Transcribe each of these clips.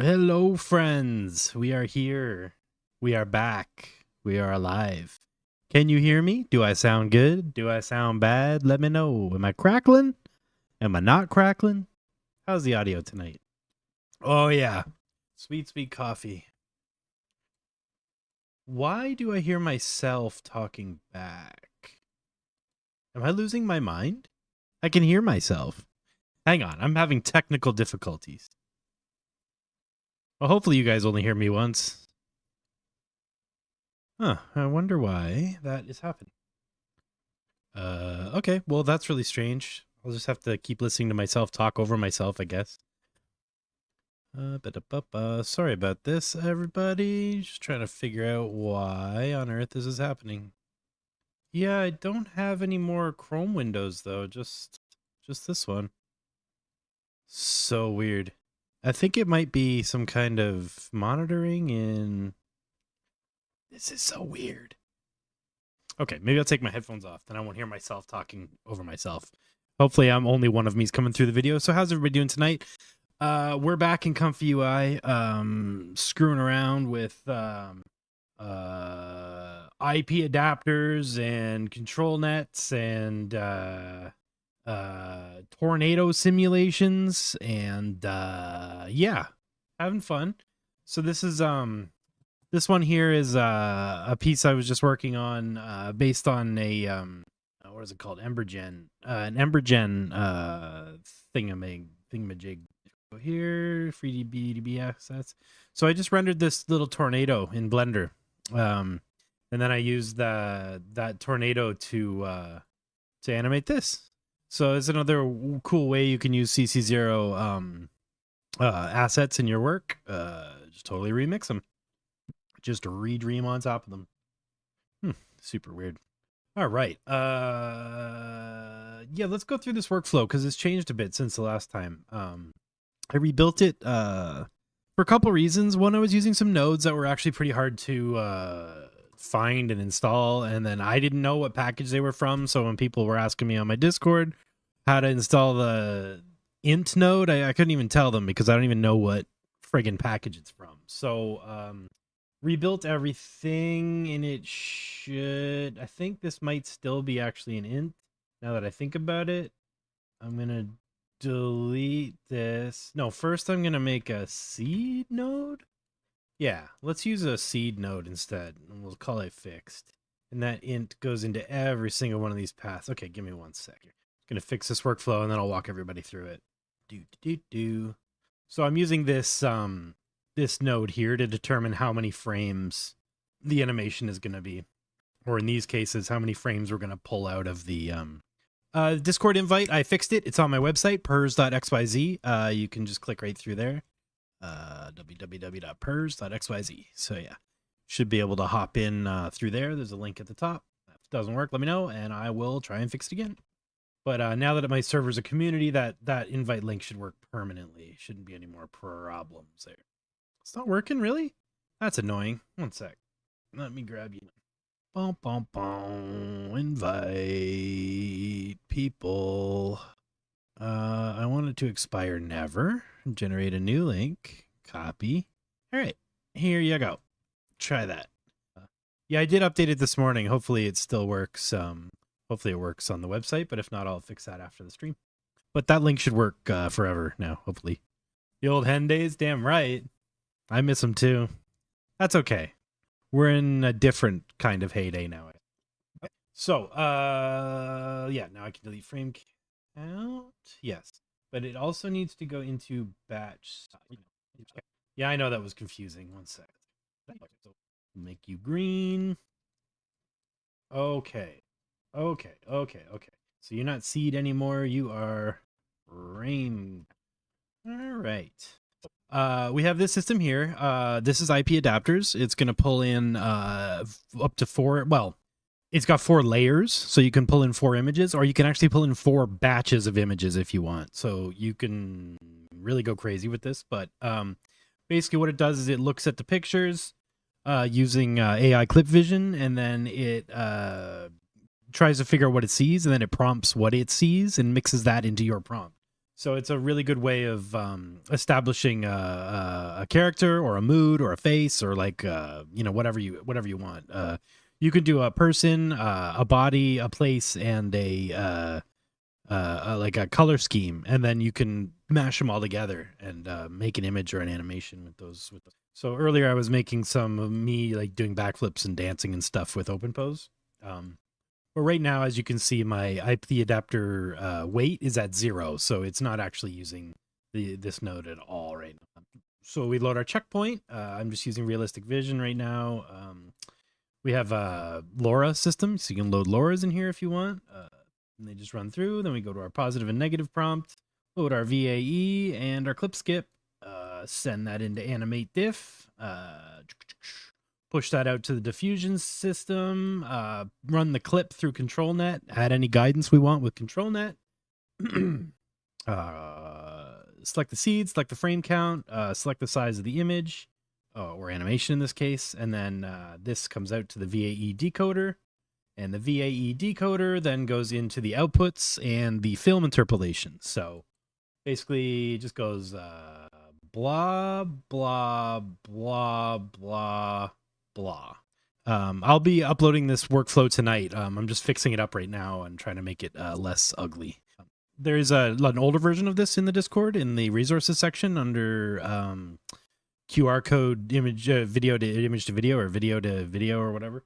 Hello, friends. We are here. We are back. We are alive. Can you hear me? Do I sound good? Do I sound bad? Let me know. Am I crackling? Am I not crackling? How's the audio tonight? Oh, yeah. Sweet, sweet coffee. Why do I hear myself talking back? Am I losing my mind? I can hear myself. Hang on. I'm having technical difficulties. Well, hopefully you guys only hear me once. Huh, I wonder why that is happening. Okay, well, that's really strange. I'll just have to keep listening to myself talk over myself, I guess. Sorry about this, everybody. Just trying to figure out why on earth this is happening. Yeah, I don't have any more Chrome windows, though. Just this one. So weird. I think it might be some kind of monitoring in... This is so weird. Okay, maybe I'll take my headphones off. Then I won't hear myself talking over myself. Hopefully I'm only one of me's coming through the video. So how's everybody doing tonight? We're back in ComfyUI, screwing around with IP adapters and control nets and tornado simulations and yeah, having fun. So this is this one here is a piece I was just working on based on a what is it called? Embergen, an Embergen thingamajig. So here, FreeDB assets. So I just rendered this little tornado in Blender, and then I used that tornado to animate this. So it's another cool way you can use CC0 assets in your work. Just totally remix them. Just redream on top of them. Super weird. All right. Yeah, let's go through this workflow because it's changed a bit since the last time. I rebuilt it for a couple reasons. One, I was using some nodes that were actually pretty hard to find and install, and then I didn't know what package they were from. So when people were asking me on my Discord how to install the int node, I couldn't even tell them because I don't even know what friggin' package it's from. So rebuilt everything, and it should... I think this might still be actually an int now that I think about it. I'm gonna delete this. No, first I'm gonna make a seed node. Yeah, let's use a seed node instead, and we'll call it fixed. And that int goes into every single one of these paths. Okay, give me 1 second. I'm gonna fix this workflow, and then I'll walk everybody through it. So I'm using this this node here to determine how many frames the animation is gonna be, or in these cases, how many frames we're gonna pull out of the Discord invite. I fixed it. It's on my website, purz.xyz. You can just click right through there. www.purz.xyz. So yeah, should be able to hop in through there. There's a link at the top. If it doesn't work, let me know, and I will try and fix it again. But now that my server's a community, that invite link should work permanently. Shouldn't be any more problems there. It's not working, really? That's annoying. 1 sec. Let me grab you. Boom, boom, boom. Invite people. I want it to expire never. Generate a new link. Copy. All right. Here you go. Try that. Yeah, I did update it this morning. Hopefully it still works. Hopefully it works on the website, but if not, I'll fix that after the stream. But that link should work forever now, hopefully. The old hen days? Damn right. I miss them too. That's okay. We're in a different kind of heyday now. So, yeah, now I can delete frame count. Yes. But it also needs to go into batch. Yeah, I know that was confusing. 1 sec. Make you green. Okay. Okay. So you're not seed anymore. You are rain. All right. We have this system here. This is IP adapters. It's going to pull in up to 4. Well, it's got 4 layers, so you can pull in 4 images, or you can actually pull in 4 batches of images if you want. So you can really go crazy with this. But basically what it does is it looks at the pictures using AI clip vision, and then it tries to figure out what it sees, and then it prompts what it sees and mixes that into your prompt. So it's a really good way of establishing a character or a mood or a face or like whatever you want. You could do a person, a body, a place, and a like a color scheme, and then you can mash them all together and make an image or an animation with those. So earlier I was making some of me like doing backflips and dancing and stuff with OpenPose. But right now, as you can see, my IP adapter weight is at 0, so it's not actually using this node at all right now. So we load our checkpoint. I'm just using realistic vision right now. We have a LoRa system, so you can load LoRa's in here if you want. And they just run through. Then we go to our positive and negative prompt, load our VAE and our clip skip, send that into AnimateDiff, push that out to the diffusion system, run the clip through ControlNet, add any guidance we want with ControlNet, select the seed, select the frame count, select the size of the image, or animation in this case, and then this comes out to the VAE decoder, and the VAE decoder then goes into the outputs and the film interpolation. So basically it just goes blah, blah, blah, blah, blah. I'll be uploading this workflow tonight. I'm just fixing it up right now and trying to make it less ugly. There's an older version of this in the Discord in the resources section under QR code image video to image to video or video to video or whatever.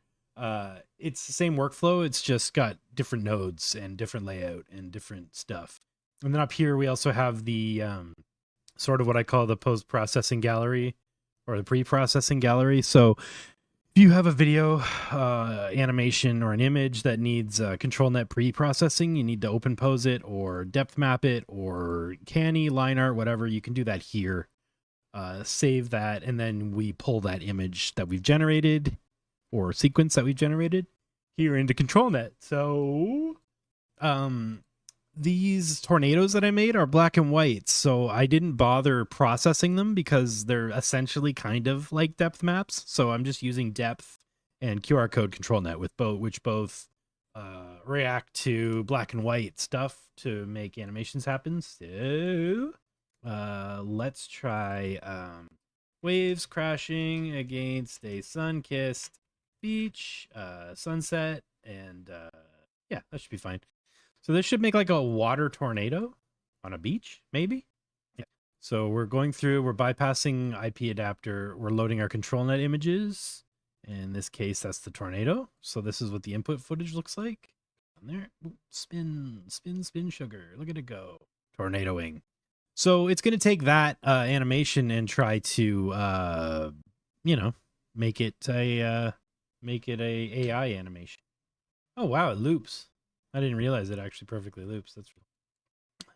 It's the same workflow. It's just got different nodes and different layout and different stuff. And then up here we also have the sort of what I call the post-processing gallery or the pre-processing gallery. So if you have a video animation or an image that needs ControlNet pre-processing, you need to OpenPose it or depth map it or canny, line art, whatever, you can do that here. Save that, and then we pull that image that we've generated or sequence that we've generated here into ControlNet. So these tornadoes that I made are black and white, so I didn't bother processing them because they're essentially kind of like depth maps. So I'm just using depth and QR code ControlNet with which both react to black and white stuff to make animations happen. So let's try waves crashing against a sun-kissed beach, sunset, and yeah, that should be fine. So this should make like a water tornado on a beach, maybe. Yeah. So we're going through, we're bypassing IP adapter, we're loading our ControlNet images. In this case, that's the tornado. So this is what the input footage looks like. On there, ooh, spin, spin, spin, sugar. Look at it go. Tornadoing. So it's going to take that animation and try to, make it a AI animation. Oh wow, it loops. I didn't realize it actually perfectly loops. That's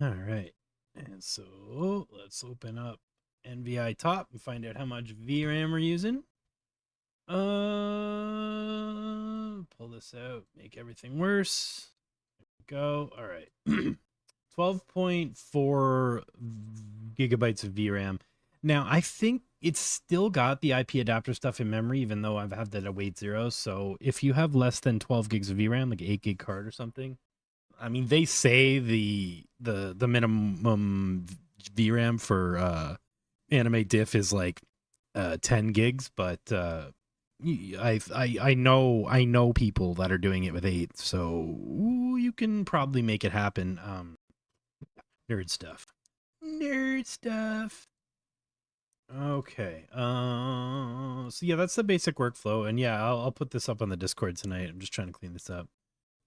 all right. And so let's open up NVI top and find out how much VRAM we're using. Pull this out, make everything worse. There we go. All right. 12.4 gigabytes of VRAM. Now, I think it's still got the IP adapter stuff in memory, even though I've had that at weight 0. So if you have less than 12 gigs of VRAM, like 8 gig card or something, I mean, they say the minimum VRAM for AnimateDiff is like 10 gigs, but I know people that are doing it with 8, so you can probably make it happen. Nerd stuff. Okay. So yeah, that's the basic workflow, and yeah, I'll put this up on the Discord tonight. I'm just trying to clean this up.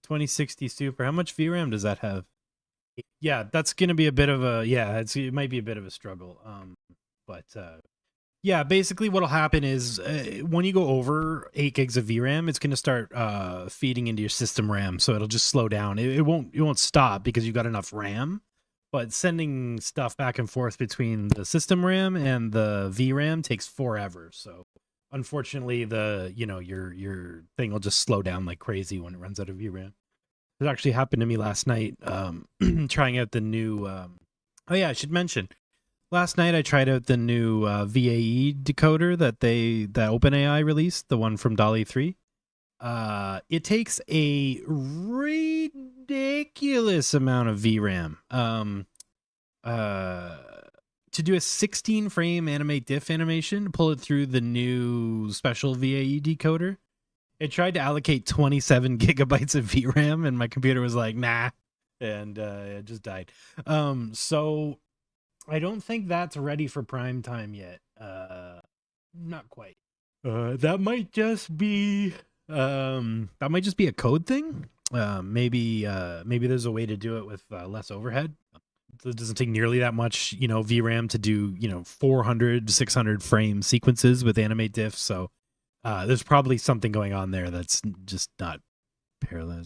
2060 Super. How much VRAM does that have? Yeah, that's gonna be a bit of a it might be a bit of a struggle. Yeah, basically what'll happen is when you go over 8 gigs of VRAM, it's gonna start feeding into your system RAM, so it'll just slow down. It won't stop because you've got enough RAM. But sending stuff back and forth between the system RAM and the VRAM takes forever. So unfortunately, your thing will just slow down like crazy when it runs out of VRAM. It actually happened to me last night, trying out the new. Oh yeah, I should mention. Last night I tried out the new VAE decoder that OpenAI released, the one from DALL-E 3. It takes a ridiculous amount of VRAM. to do a 16 frame animate diff animation, pull it through the new special VAE decoder. It tried to allocate 27 gigabytes of VRAM, and my computer was like, nah, and it just died. So I don't think that's ready for prime time yet. Not quite. That might just be a code thing. Maybe there's a way to do it with less overhead. It doesn't take nearly that much, VRAM to do, 400 to 600 frame sequences with animate diff. So there's probably something going on there that's just not parallel.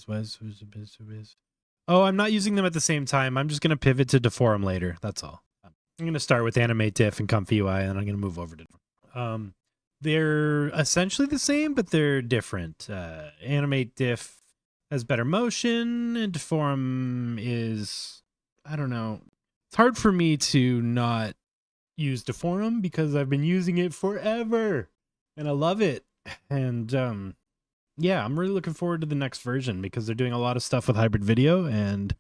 Oh, I'm not using them at the same time. I'm just going to pivot to Deforum later. That's all. I'm going to start with animate diff and ComfyUI, and then I'm going to move over to Deforum. They're essentially the same, but they're different. Animate diff has better motion, and Deforum is, I don't know. It's hard for me to not use Deforum because I've been using it forever, and I love it. And yeah, I'm really looking forward to the next version because they're doing a lot of stuff with hybrid video. And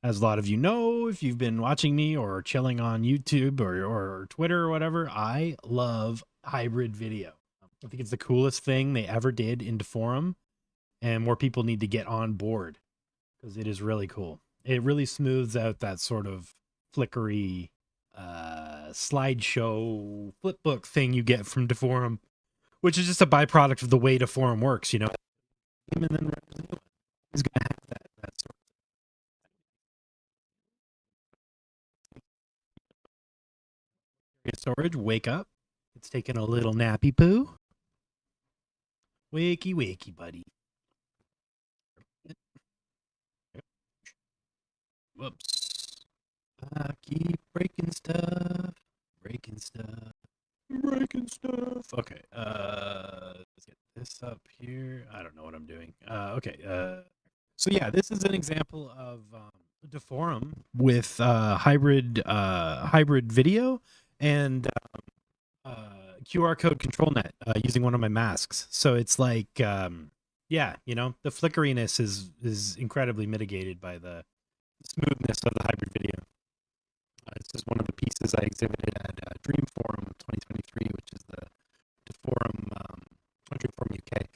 as a lot of you know, if you've been watching me or chilling on YouTube or Twitter or whatever, I love hybrid video. I think it's the coolest thing they ever did in Deforum, and more people need to get on board because it is really cool. It really smooths out that sort of flickery slideshow flipbook thing you get from Deforum, which is just a byproduct of the way Deforum works, And then he's going to have that sort of storage. Wake up. It's taking a little nappy poo. Wakey, wakey, buddy. Whoops. I keep breaking stuff. Okay. Let's get this up here. I don't know what I'm doing. Okay. So yeah, this is an example of Deforum with hybrid video and QR code control net using one of my masks. So it's like, yeah, the flickeriness is incredibly mitigated by the smoothness of the hybrid video. This is one of the pieces I exhibited at Dreamforum 2023, which is the Deforum Dreamforum UK,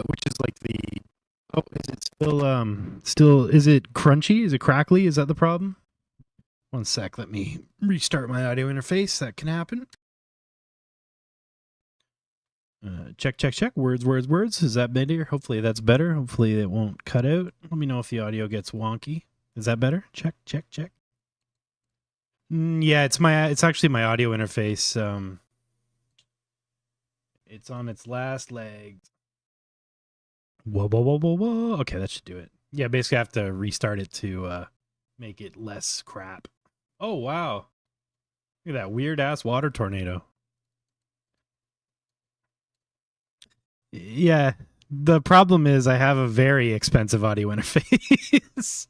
which is like the, is it still, is it crunchy? Is it crackly? Is that the problem? One sec, let me restart my audio interface. That can happen. Check. Words. Is that better? Hopefully that's better. Hopefully it won't cut out. Let me know if the audio gets wonky. Is that better? Check. Yeah, it's actually my audio interface. It's on its last legs. Whoa. Okay, that should do it. Yeah, basically I have to restart it to make it less crap. Oh, wow. Look at that weird ass water tornado. Yeah, the problem is I have a very expensive audio interface.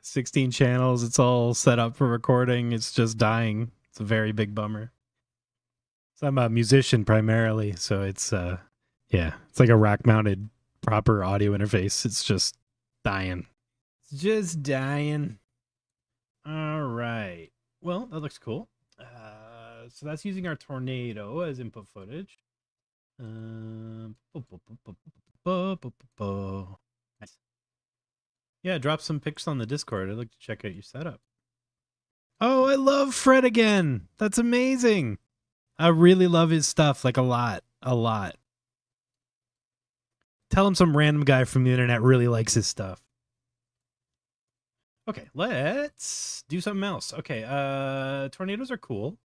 16 channels. It's all set up for recording. It's just dying. It's a very big bummer. So I'm a musician primarily, so it's yeah, it's like a rack mounted proper audio interface. It's just dying. All right. Well, that looks cool. So that's using our tornado as input footage. Nice. Yeah, drop some pics on the Discord. I'd like to check out your setup. Oh, I love Fred again. That's amazing. I really love his stuff, like a lot. Tell him some random guy from the internet really likes his stuff. Okay, let's do something else. Okay, tornadoes are cool.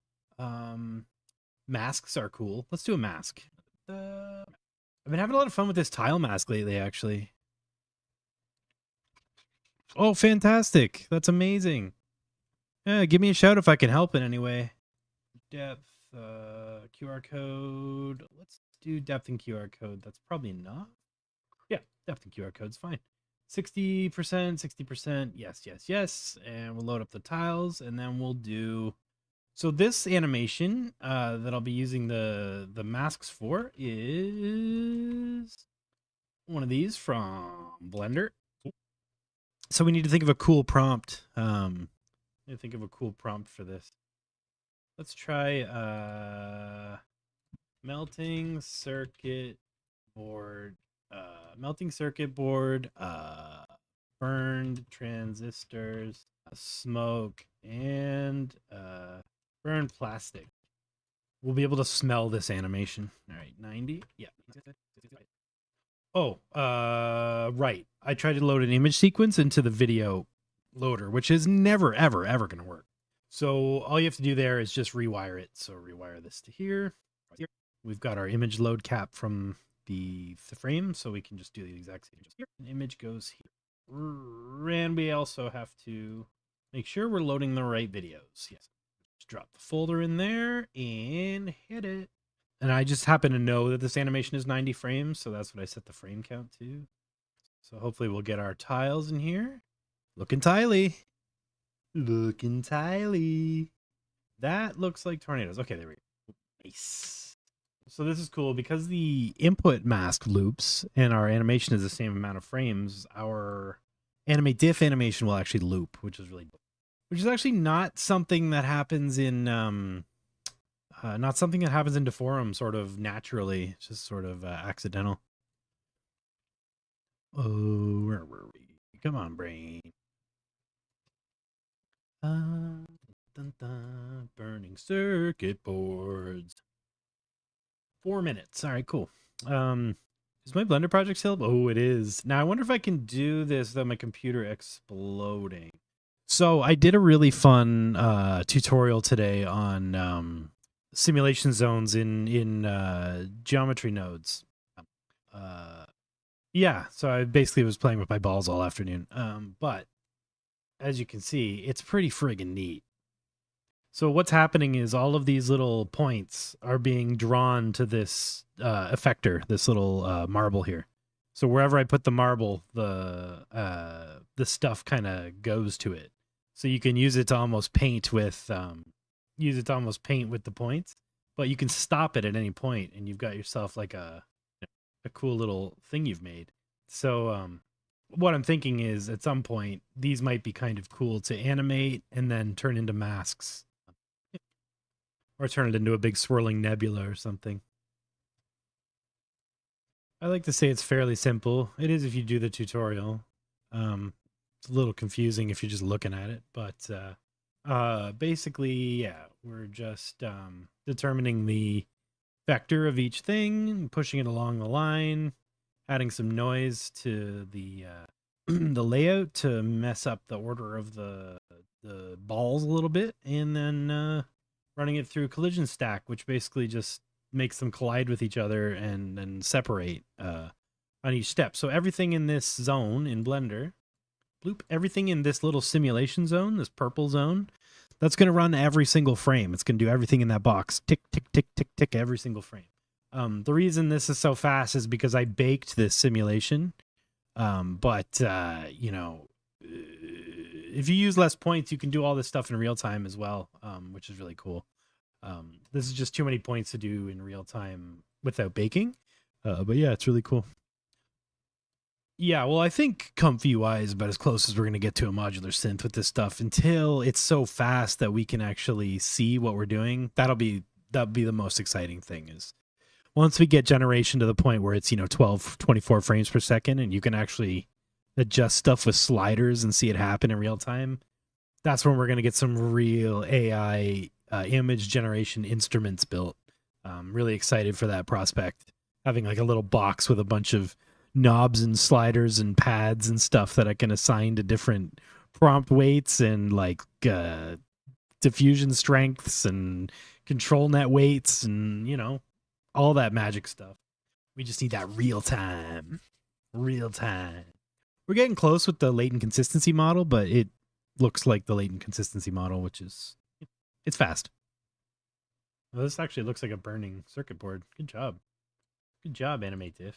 Masks are cool. Let's do a mask. I've been having a lot of fun with this tile mask lately, actually. Oh, fantastic. That's amazing. Yeah, give me a shout if I can help in any way. Depth, QR code. Let's do depth and QR code. That's probably enough. Yeah, depth and QR code's fine. 60%, 60%. Yes. And we'll load up the tiles, and then we'll do... So this animation that I'll be using the masks for is one of these from Blender. So we need to think of a cool prompt. Think of a cool prompt for this. Let's try melting circuit board. Burned transistors, smoke, and burned plastic. We'll be able to smell this animation. All right, 90. Yeah. Oh, right. I tried to load an image sequence into the video loader, which is never, ever, ever going to work. So all you have to do there is just rewire it. So rewire this to here. We've got our image load cap from the frame, so we can just do the exact same. Just here. An image goes here. And we also have to make sure we're loading the right videos. Yes. Just drop the folder in there and hit it. And I just happen to know that this animation is 90 frames, so that's what I set the frame count to. So hopefully we'll get our tiles in here. Looking tiley. Looking tiley. That looks like tornadoes. Okay, there we go. Nice. So this is cool because the input mask loops and our animation is the same amount of frames. Our AnimateDiff animation will actually loop, which is really cool. Which is actually not something that happens in Deforum sort of naturally. It's just sort of accidental. Oh, where were we? Come on, brain. Burning circuit boards. 4 minutes. All right, cool. Is my Blender project still? Oh, it is. Now I wonder if I can do this without my computer exploding. So I did a really fun tutorial today on simulation zones in geometry nodes. Yeah, so I basically was playing with my balls all afternoon. But as you can see, it's pretty friggin' neat. So what's happening is all of these little points are being drawn to this effector, this little marble here. So wherever I put the marble, the stuff kind of goes to it. So you can use it to almost paint with the points, but you can stop it at any point, and you've got yourself like a cool little thing you've made. So what I'm thinking is at some point these might be kind of cool to animate and then turn into masks. Or turn it into a big swirling nebula or something. I like to say it's fairly simple. It is if you do the tutorial. It's a little confusing if you're just looking at it, but basically, yeah, we're just determining the vector of each thing, pushing it along the line, adding some noise to the the layout to mess up the order of the balls a little bit, and then running it through collision stack, which basically just makes them collide with each other and then separate on each step. So everything in this zone in Blender, everything in this little simulation zone, this purple zone, that's going to run every single frame. It's going to do everything in that box. Tick, tick, tick, tick, tick, every single frame. The reason this is so fast is because I baked this simulation. But you know, if you use less points, you can do all this stuff in real time as well, which is really cool. This is just too many points to do in real time without baking. But yeah, it's really cool. Yeah, well, I think ComfyUI is about as close as we're going to get to a modular synth with this stuff until it's so fast that we can actually see what we're doing. That'll be the most exciting thing is once we get generation to the point where it's, 12, 24 frames per second and you can actually adjust stuff with sliders and see it happen in real time. That's when we're going to get some real AI image generation instruments built. Really excited for that prospect. Having like a little box with a bunch of knobs and sliders and pads and stuff that I can assign to different prompt weights and like diffusion strengths and control net weights and, all that magic stuff. We just need that real time. Real time. We're getting close with the latent consistency model, but it looks like the latent consistency model, which is, it's fast. Well, this actually looks like a burning circuit board. Good job. Good job, AnimateDiff.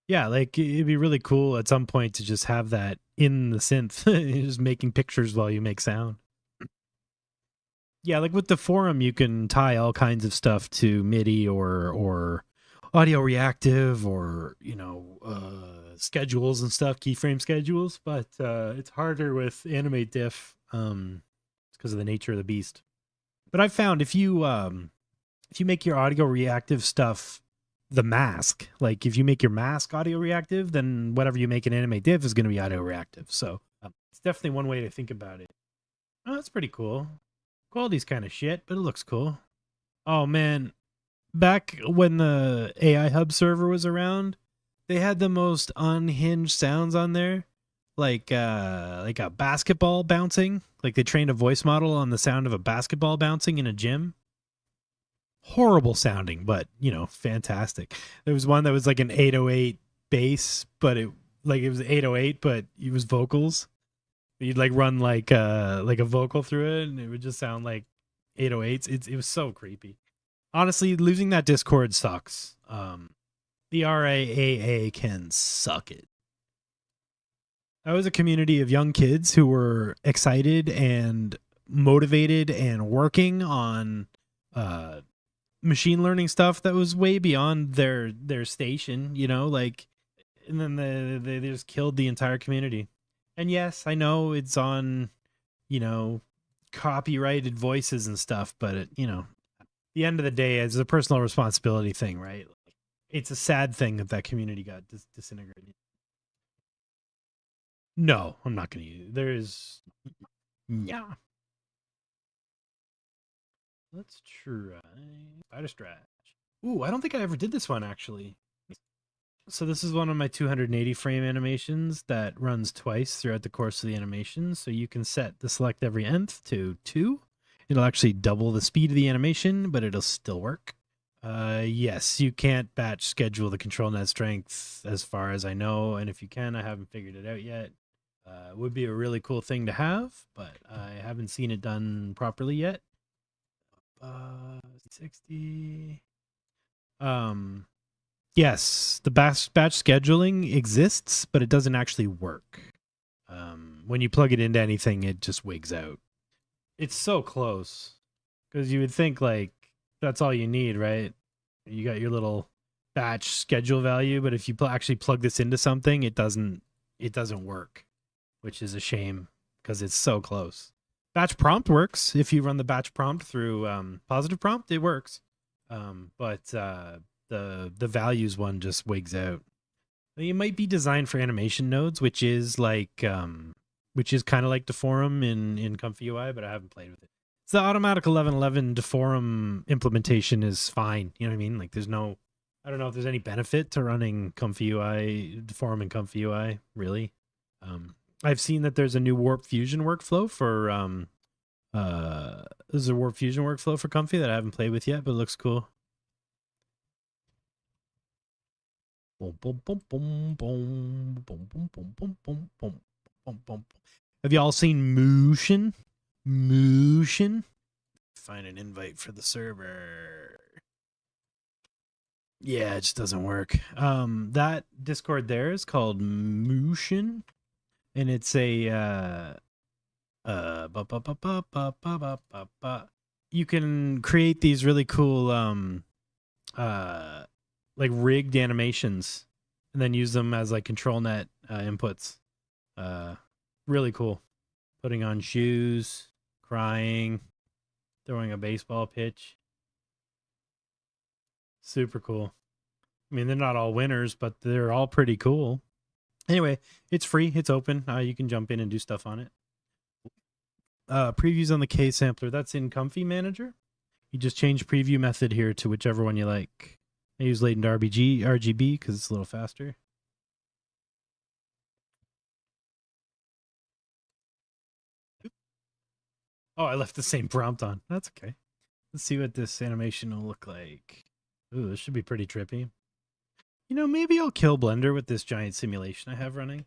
Yeah, like it'd be really cool at some point to just have that in the synth, just making pictures while you make sound. Yeah, like with Deforum, you can tie all kinds of stuff to MIDI or audio reactive or, schedules and stuff, keyframe schedules, but it's harder with AnimateDiff because of the nature of the beast. But I've found if you make your audio reactive stuff the mask, like if you make your mask audio reactive, then whatever you make in AnimateDiff is going to be audio reactive. So it's definitely one way to think about it. Oh, that's pretty cool. Quality's kind of shit, but it looks cool. Oh man, back when the AI Hub server was around, they had the most unhinged sounds on there, like a basketball bouncing. Like they trained a voice model on the sound of a basketball bouncing in a gym. Horrible sounding, but fantastic. There was one that was like an 808 bass, but it was 808, but it was vocals. You'd like run like a vocal through it, and it would just sound like 808s. It was so creepy. Honestly, losing that Discord sucks. The RAAA can suck it. That was a community of young kids who were excited and motivated and working on machine learning stuff that was way beyond their station, and then they just killed the entire community. And yes, I know it's on, copyrighted voices and stuff, but at the end of the day, it's a personal responsibility thing, right? It's a sad thing that community got disintegrated. No, I'm not going to use it. There is... Yeah. Let's try Spider Stretch. Ooh, I don't think I ever did this one, actually. So this is one of my 280 frame animations that runs twice throughout the course of the animation. So you can set the select every nth to 2. It'll actually double the speed of the animation, but it'll still work. Yes, you can't batch schedule the control net strength as far as I know. And if you can, I haven't figured it out yet. It would be a really cool thing to have, but I haven't seen it done properly yet. 60. Yes, the batch scheduling exists, but it doesn't actually work. When you plug it into anything, it just wigs out. It's so close, because you would think like that's all you need, right? You got your little batch schedule value, but if you actually plug this into something, it doesn't work, which is a shame because it's so close. Batch prompt works. If you run the batch prompt through positive prompt, it works. But the values one just wigs out. It might be designed for animation nodes, which is kind of like Deforum in ComfyUI, but I haven't played with it. So the Auto1111 Deforum implementation is fine. You know what I mean? Like I don't know if there's any benefit to running ComfyUI, Deforum and ComfyUI, really. I've seen that there's a new Warp Fusion workflow for there's a Warp Fusion workflow for Comfy that I haven't played with yet, but it looks cool. Have you all seen Motion? Find an invite for the server. Yeah, it just doesn't work. That Discord there is called Motion, and it's a you can create these really cool like rigged animations and then use them as like control net inputs. Really cool. Putting on shoes, crying, throwing a baseball pitch. Super cool. I mean, they're not all winners, but they're all pretty cool. Anyway, it's free. It's open. You can jump in and do stuff on it. Previews on the K sampler. That's in ComfyUI Manager. You just change preview method here to whichever one you like. I use latent RGB because it's a little faster. Oh, I left the same prompt on. That's okay. Let's see what this animation will look like. Ooh, this should be pretty trippy. Maybe I'll kill Blender with this giant simulation I have running.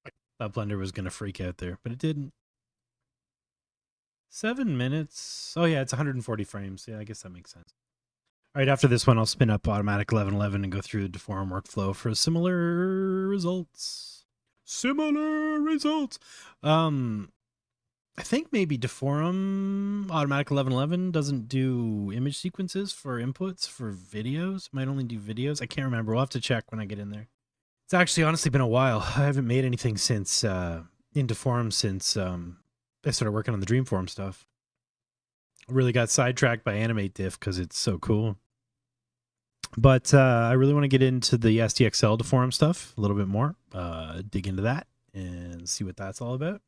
I thought Blender was going to freak out there, but it didn't. 7 minutes. Oh, yeah, it's 140 frames. Yeah, I guess that makes sense. All right, after this one, I'll spin up Automatic1111 and go through the Deforum workflow for similar results. I think maybe Deforum Automatic1111 doesn't do image sequences for inputs for videos. It might only do videos. I can't remember. We'll have to check when I get in there. It's actually honestly been a while. I haven't made anything since in Deforum since I started working on the Dreamform stuff. I really got sidetracked by AnimateDiff because it's so cool. But I really want to get into the SDXL Deforum stuff a little bit more. Dig into that and see what that's all about.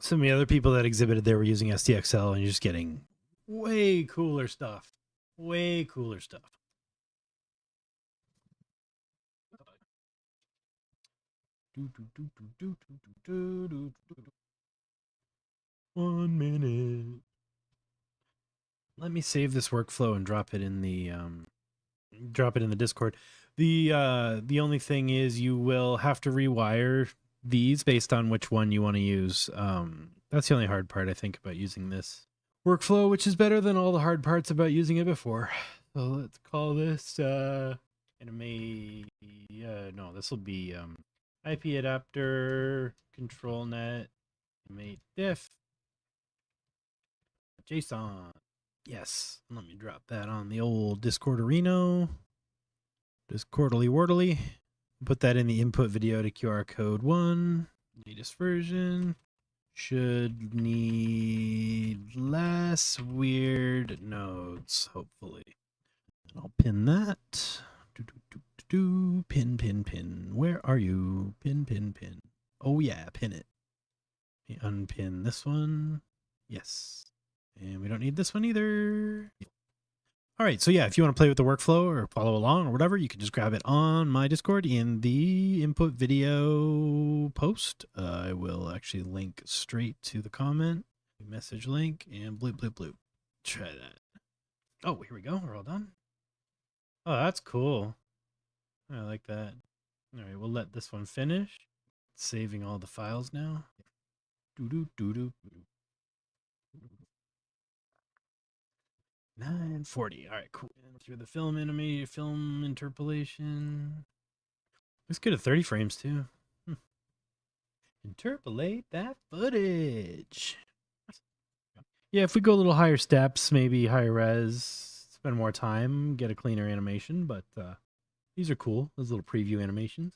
Some of the other people that exhibited there were using SDXL, and you're just getting way cooler stuff. Way cooler stuff. One minute. Let me save this workflow and drop it in the Discord. The only thing is you will have to rewire these based on which one you want to use. That's the only hard part, I think, about using this workflow, which is better than all the hard parts about using it before. So let's call this Animate. No, this will be IP adapter control net Animate diff JSON. Yes, let me drop that on the old Discorderino. Discordly wordly. Put that in the input video to QR code 1. Latest version. Should need less weird nodes, hopefully. I'll pin that. Pin. Where are you? Pin. Oh yeah, pin it. Unpin this one. Yes. And we don't need this one either. All right, so yeah, if you want to play with the workflow or follow along or whatever, you can just grab it on my Discord in the input video post. I will actually link straight to the comment, message link, and bloop. Try that. Oh, here we go. We're all done. Oh, that's cool. I like that. All right, we'll let this one finish. Saving all the files now. 940. All right, cool. Through the film interpolation. Looks good at 30 frames too. Interpolate that footage. Yeah, if we go a little higher steps, maybe higher res, spend more time, get a cleaner animation, but these are cool. Those little preview animations.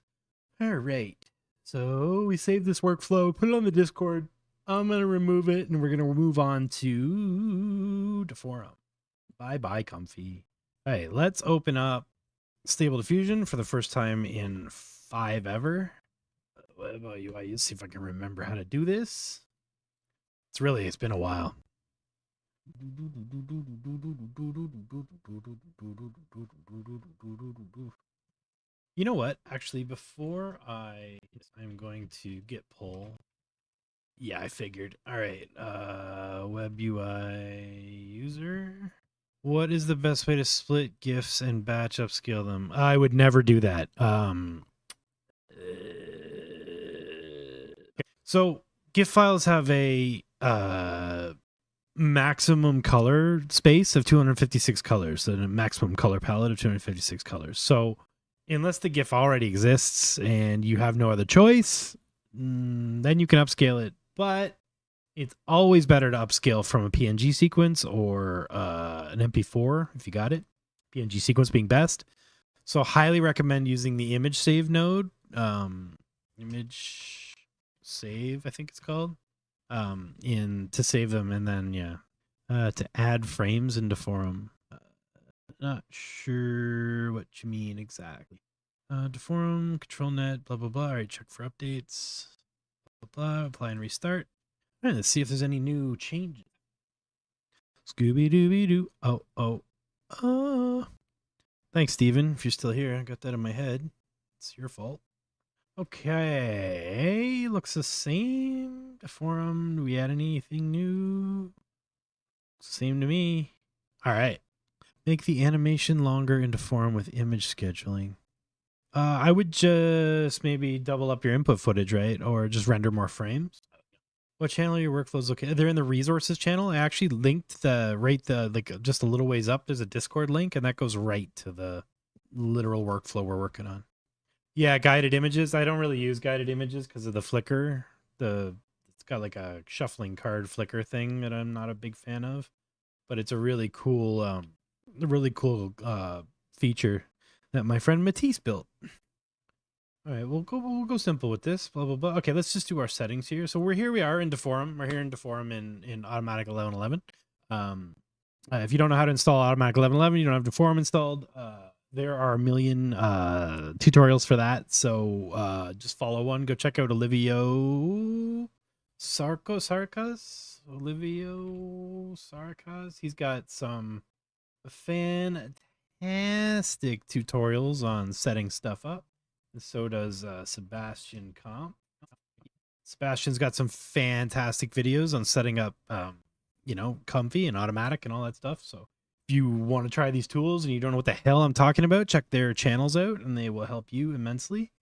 All right. So we save this workflow, put it on the Discord. I'm going to remove it, and we're going to move on to Deforum. Bye, Comfy. All right, let's open up Stable Diffusion for the first time in 5 ever. What about you? Let's see if I can remember how to do this. It's been a while. You know what? Actually, before I'm going to git pull. Yeah, I figured. All right, web UI user. What is the best way to split GIFs and batch upscale them? I would never do that. So GIF files have a maximum color space of 256 colors, and a maximum color palette of 256 colors. So unless the GIF already exists and you have no other choice, then you can upscale it. But it's always better to upscale from a PNG sequence or an MP4 if you got it. PNG sequence being best. So highly recommend using the image save node. Image save, I think it's called. To save them, and then to add frames into Deforum. Not sure what you mean exactly. Deforum, control net, blah blah blah. All right, check for updates. Blah blah. Apply and restart. All right, let's see if there's any new changes. Scooby Dooby Doo. Oh. Thanks, Steven. If you're still here, I got that in my head. It's your fault. Okay, looks the same. Deforum, do we add anything new? Same to me. All right. Make the animation longer in Deforum with image scheduling. I would just maybe double up your input footage, right? Or just render more frames. What channel are your workflows located? They're in the resources channel. I actually linked just a little ways up. There's a Discord link, and that goes right to the literal workflow we're working on. Yeah, guided images. I don't really use guided images because of the flicker. It's got like a shuffling card flicker thing that I'm not a big fan of, but it's a really cool feature that my friend Matisse built. All right, we'll go simple with this. Blah blah blah. Okay, let's just do our settings here. So we are in Deforum. We're here in Deforum in Automatic 1111. If you don't know how to install Automatic 1111, you don't have Deforum installed. There are a million tutorials for that. So just follow one. Go check out Olivio Sarkas. He's got some fantastic tutorials on setting stuff up. And so does Sebastian Comp. Sebastian's got some fantastic videos on setting up, Comfy and Automatic and all that stuff. So if you want to try these tools and you don't know what the hell I'm talking about, check their channels out and they will help you immensely.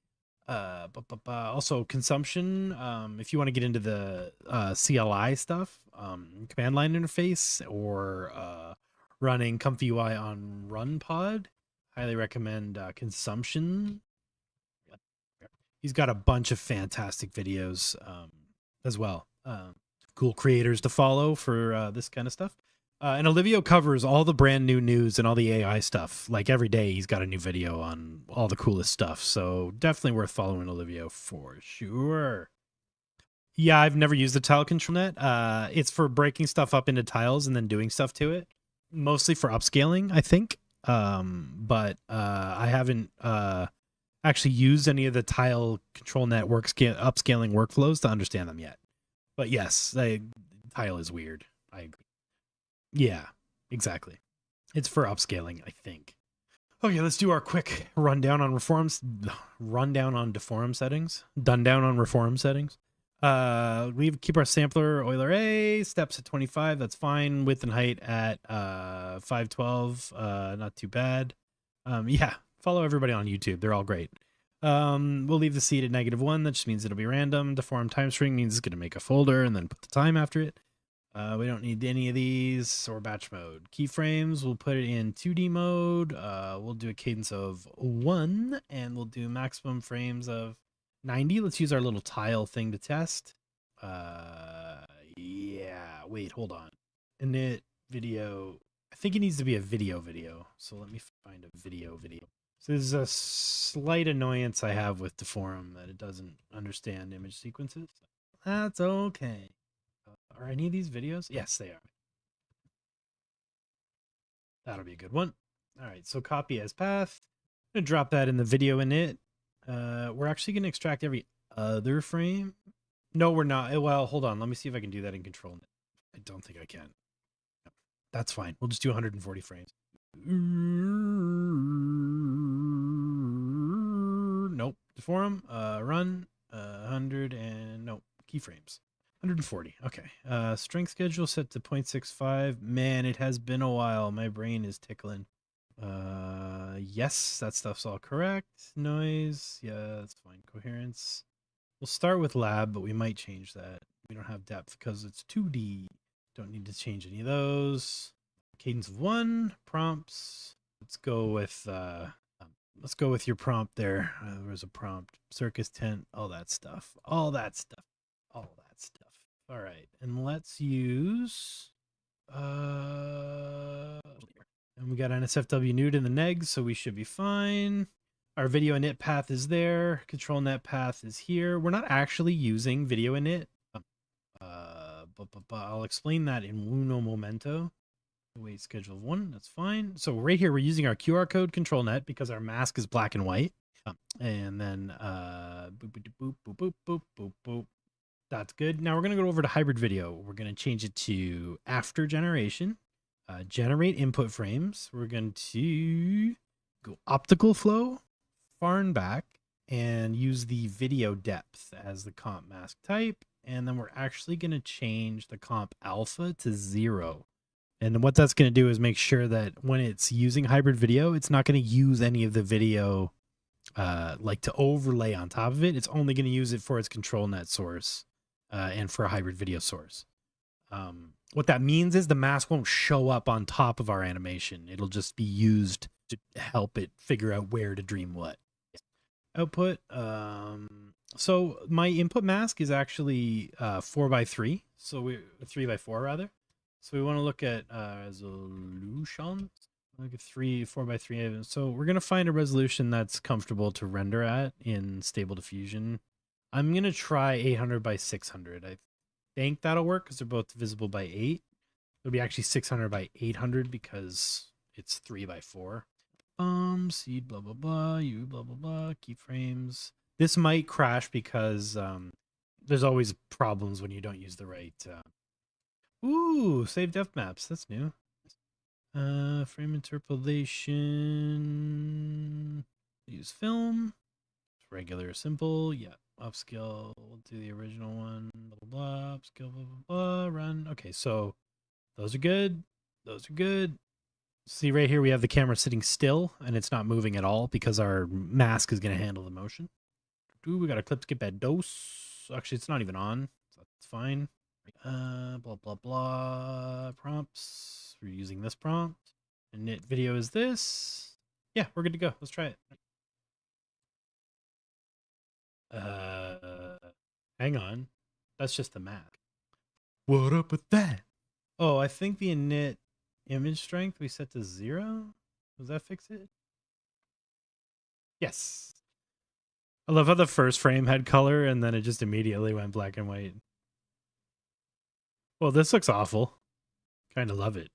Also consumption. If you want to get into the CLI stuff, command line interface, or running ComfyUI on RunPod, highly recommend consumption. He's got a bunch of fantastic videos as well. Cool creators to follow for this kind of stuff. And Olivio covers all the brand new news and all the AI stuff. Like every day he's got a new video on all the coolest stuff. So definitely worth following Olivio for sure. Yeah, I've never used the tile control net. It's for breaking stuff up into tiles and then doing stuff to it. Mostly for upscaling, I think. But I haven't actually used any of the tile control net upscaling workflows to understand them yet. But yes, tile is weird. I agree. Yeah, exactly. It's for upscaling, I think. Okay, let's do our quick rundown on Deforum settings. Dundown on Reform settings. We keep our sampler Euler A, steps at 25, that's fine. Width and height at 512, not too bad. Yeah, follow everybody on YouTube. They're all great. We'll leave the seed at -1. That just means it'll be random. Deforum time string means it's going to make a folder and then put the time after it. We don't need any of these, or batch mode. Keyframes, we'll put it in 2D mode. We'll do a cadence of 1, and we'll do maximum frames of 90. Let's use our little tile thing to test. Yeah, wait, hold on. Init video. I think it needs to be a video. So let me find a video. So there's a slight annoyance I have with Deforum that it doesn't understand image sequences. That's okay. Are any of these videos? Yes, they are. That'll be a good one. All right, so copy as path. I'm gonna drop that in the video init. We're actually gonna extract every other frame. No, we're not. Well, hold on. Let me see if I can do that in control. I don't think I can. No, that's fine. We'll just do 140 frames. Nope. Deforum. Run. 100 and nope. Keyframes. 140. Okay. Strength schedule set to 0.65. Man, it has been a while. My brain is tickling. Yes, that stuff's all correct. Noise. Yeah, that's fine. Coherence. We'll start with lab, but we might change that. We don't have depth because it's 2D. Don't need to change any of those. Cadence of 1. Prompts. Let's go with your prompt there. There's a prompt. Circus tent. All that stuff. All that stuff. All right, and let's use and we got NSFW nude in the negs, so we should be fine. Our video init path is there. Control net path is here. We're not actually using video init. But I'll explain that in uno momento. Wait, schedule of 1, that's fine. So right here, we're using our QR code control net because our mask is black and white. And then boop, boop, boop, boop, boop, boop, boop, boop. That's good. Now we're going to go over to hybrid video. We're going to change it to after generation, generate input frames. We're going to go optical flow, far and back, and use the video depth as the comp mask type. And then we're actually going to change the comp alpha to 0. And what that's going to do is make sure that when it's using hybrid video, it's not going to use any of the video like to overlay on top of it. It's only going to use it for its control net source. And for a hybrid video source. What that means is the mask won't show up on top of our animation. It'll just be used to help it figure out where to dream what. Output, So my input mask is actually 4x3, so we 3x4 rather. So we want to look at resolution, like a 4x3. So we're gonna find a resolution that's comfortable to render at in Stable Diffusion. I'm gonna try 800 by 600. I think that'll work because they're both divisible by 8. It'll be actually 600 by 800 because it's 3x4. Seed blah blah blah, you blah blah blah, keyframes. This might crash because there's always problems when you don't use the right ooh, save depth maps. That's new. Frame interpolation. Use film. Regular, simple. Yeah. Upscale. We'll do the original one. Blah blah blah. Upscale. Blah blah blah. Run. Okay, so those are good. Those are good. See right here, we have the camera sitting still and it's not moving at all because our mask is going to handle the motion. Ooh, we got a clip skip at dose. Actually, it's not even on, so that's fine. Blah, blah, blah. Prompts. We're using this prompt. Init video is this. Yeah, we're good to go. Let's try it. Hang on. That's just the mask. What up with that? Oh, I think the init image strength we set to 0. Does that fix it? Yes. I love how the first frame had color and then it just immediately went black and white. Well, this looks awful. Kind of love it.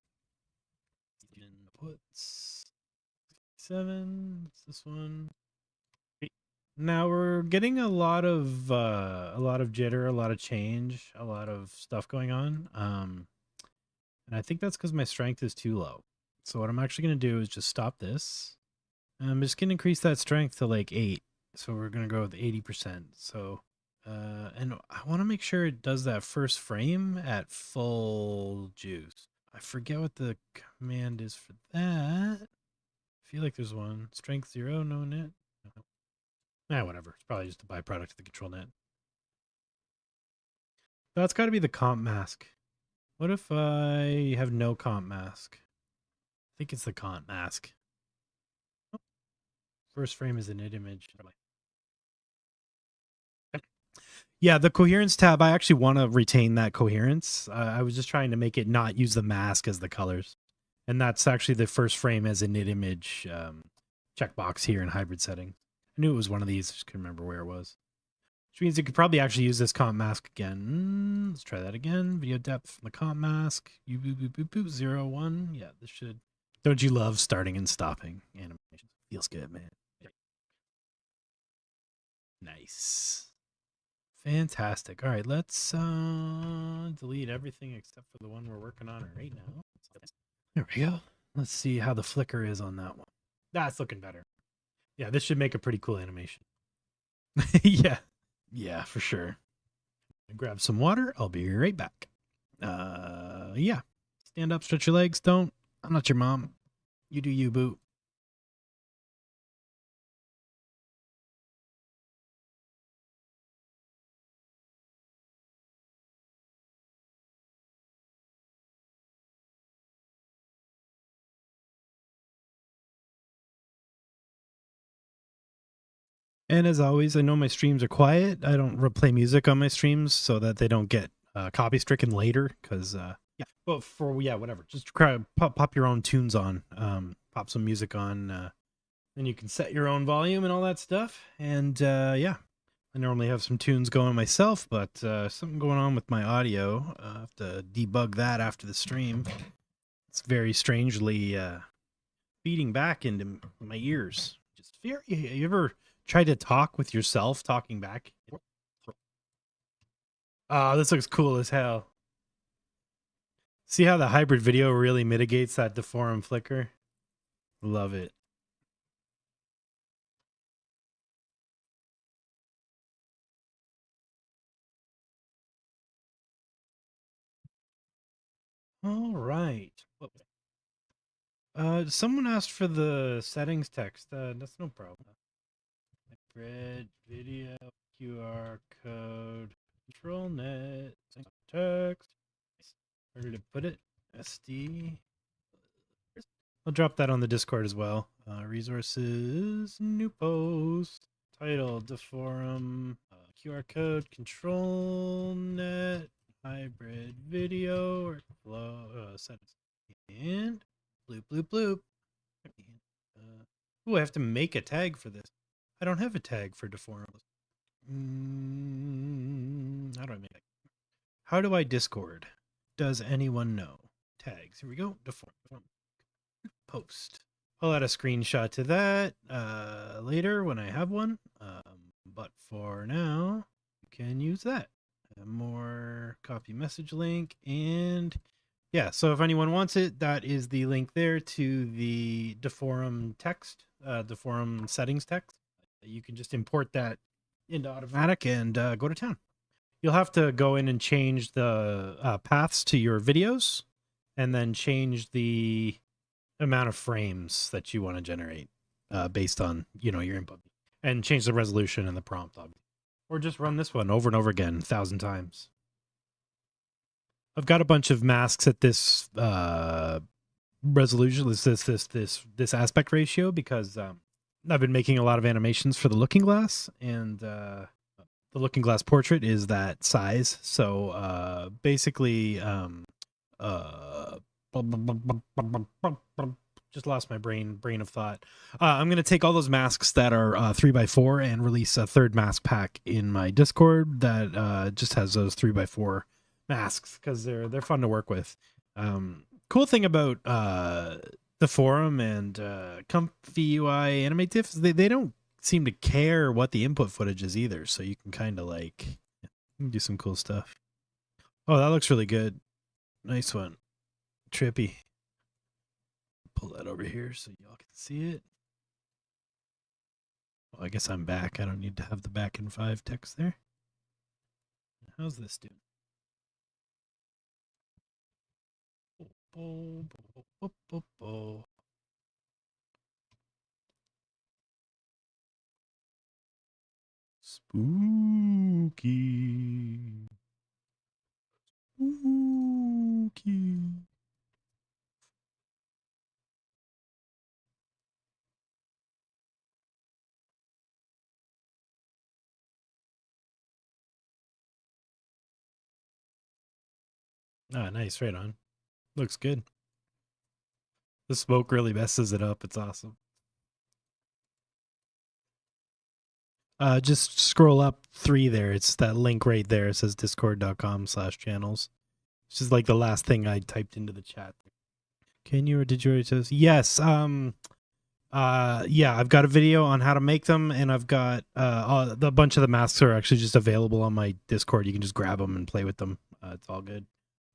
Inputs 7. What's this one? Now we're getting a lot of jitter, a lot of change, a lot of stuff going on. And I think that's because my strength is too low. So what I'm actually going to do is just stop this. I'm just going to increase that strength to like 8. So we're going to go with 80%. So, and I want to make sure it does that first frame at full juice. I forget what the command is for that. I feel like there's one. Strength 0, no net. No. Whatever. It's probably just a byproduct of the control net. That's got to be the comp mask. What if I have no comp mask? I think it's the comp mask. First frame is an init image. Yeah, the coherence tab, I actually want to retain that coherence. I was just trying to make it not use the mask as the colors. And that's actually the first frame as a init image checkbox here in hybrid setting. I knew it was one of these, I just couldn't remember where it was. Which means you could probably actually use this comp mask again. Let's try that again. Video depth from the comp mask. 0, 1. Yeah, this should. Don't you love starting and stopping animation? Feels good, man. Nice. Fantastic. All right, let's delete everything except for the one we're working on right now. There we go. Let's see how the flicker is on that one. That's looking better. Yeah, this should make a pretty cool animation. Yeah. Yeah, for sure. Grab some water. I'll be right back. Yeah. Stand up, stretch your legs. Don't. I'm not your mom. You do you, boo. And as always, I know my streams are quiet. I don't play music on my streams so that they don't get copy stricken later. Because yeah, but for whatever, just pop your own tunes on, pop some music on, then you can set your own volume and all that stuff. And yeah, I normally have some tunes going myself, but something going on with my audio. I have to debug that after the stream. It's very strangely feeding back into my ears. Just very. You ever try to talk with yourself talking back? Oh, this looks cool as hell. See how the hybrid video really mitigates that Deforum flicker? Love it. All right. Someone asked for the settings text. That's no problem. Hybrid video QR code control net text. Where did it put it? SD. I'll drop that on the Discord as well. Resources, new post, title, Deforum, QR code, control net, hybrid video, workflow, settings, and bloop, bloop, bloop. I have to make a tag for this. I don't have a tag for Deforum. How do I make it? How do I Discord? Does anyone know? Tags. Here we go. Deforum. Post. I'll add a screenshot to that later when I have one. But for now, you can use that. More copy message link. And yeah, so if anyone wants it, that is the link there to the Deforum text, Deforum settings text. You can just import that into Automatic and go to town. You'll have to go in and change the paths to your videos and then change the amount of frames that you want to generate based on, your input, and change the resolution and the prompt, obviously. Or just run this one over and over again 1,000 times. I've got a bunch of masks at this resolution, this aspect ratio, because I've been making a lot of animations for the Looking Glass, and the Looking Glass portrait is that size. So basically, just lost my brain of thought. I'm going to take all those masks that are 3x4 and release a third mask pack in my Discord that just has those 3x4 masks, because they're fun to work with. Cool thing about the forum and ComfyUI AnimateDiff is they don't seem to care what the input footage is either, so you can kind of like do some cool stuff. Oh, that looks really good. Nice one. Trippy. Pull that over here so y'all can see it. Well, I guess I'm back. I don't need to have the back in 5 text there. How's this doing? Spooky. Spooky. Ah, nice. Right on. Looks good. The smoke really messes it up. It's awesome. Just scroll up 3 there. It's that link right there. It says discord.com/channels. It's just like the last thing I typed into the chat. Can you, or did you already tell us? Yes. Yeah, I've got a video on how to make them, and I've got the bunch of the masks are actually just available on my Discord. You can just grab them and play with them. It's all good.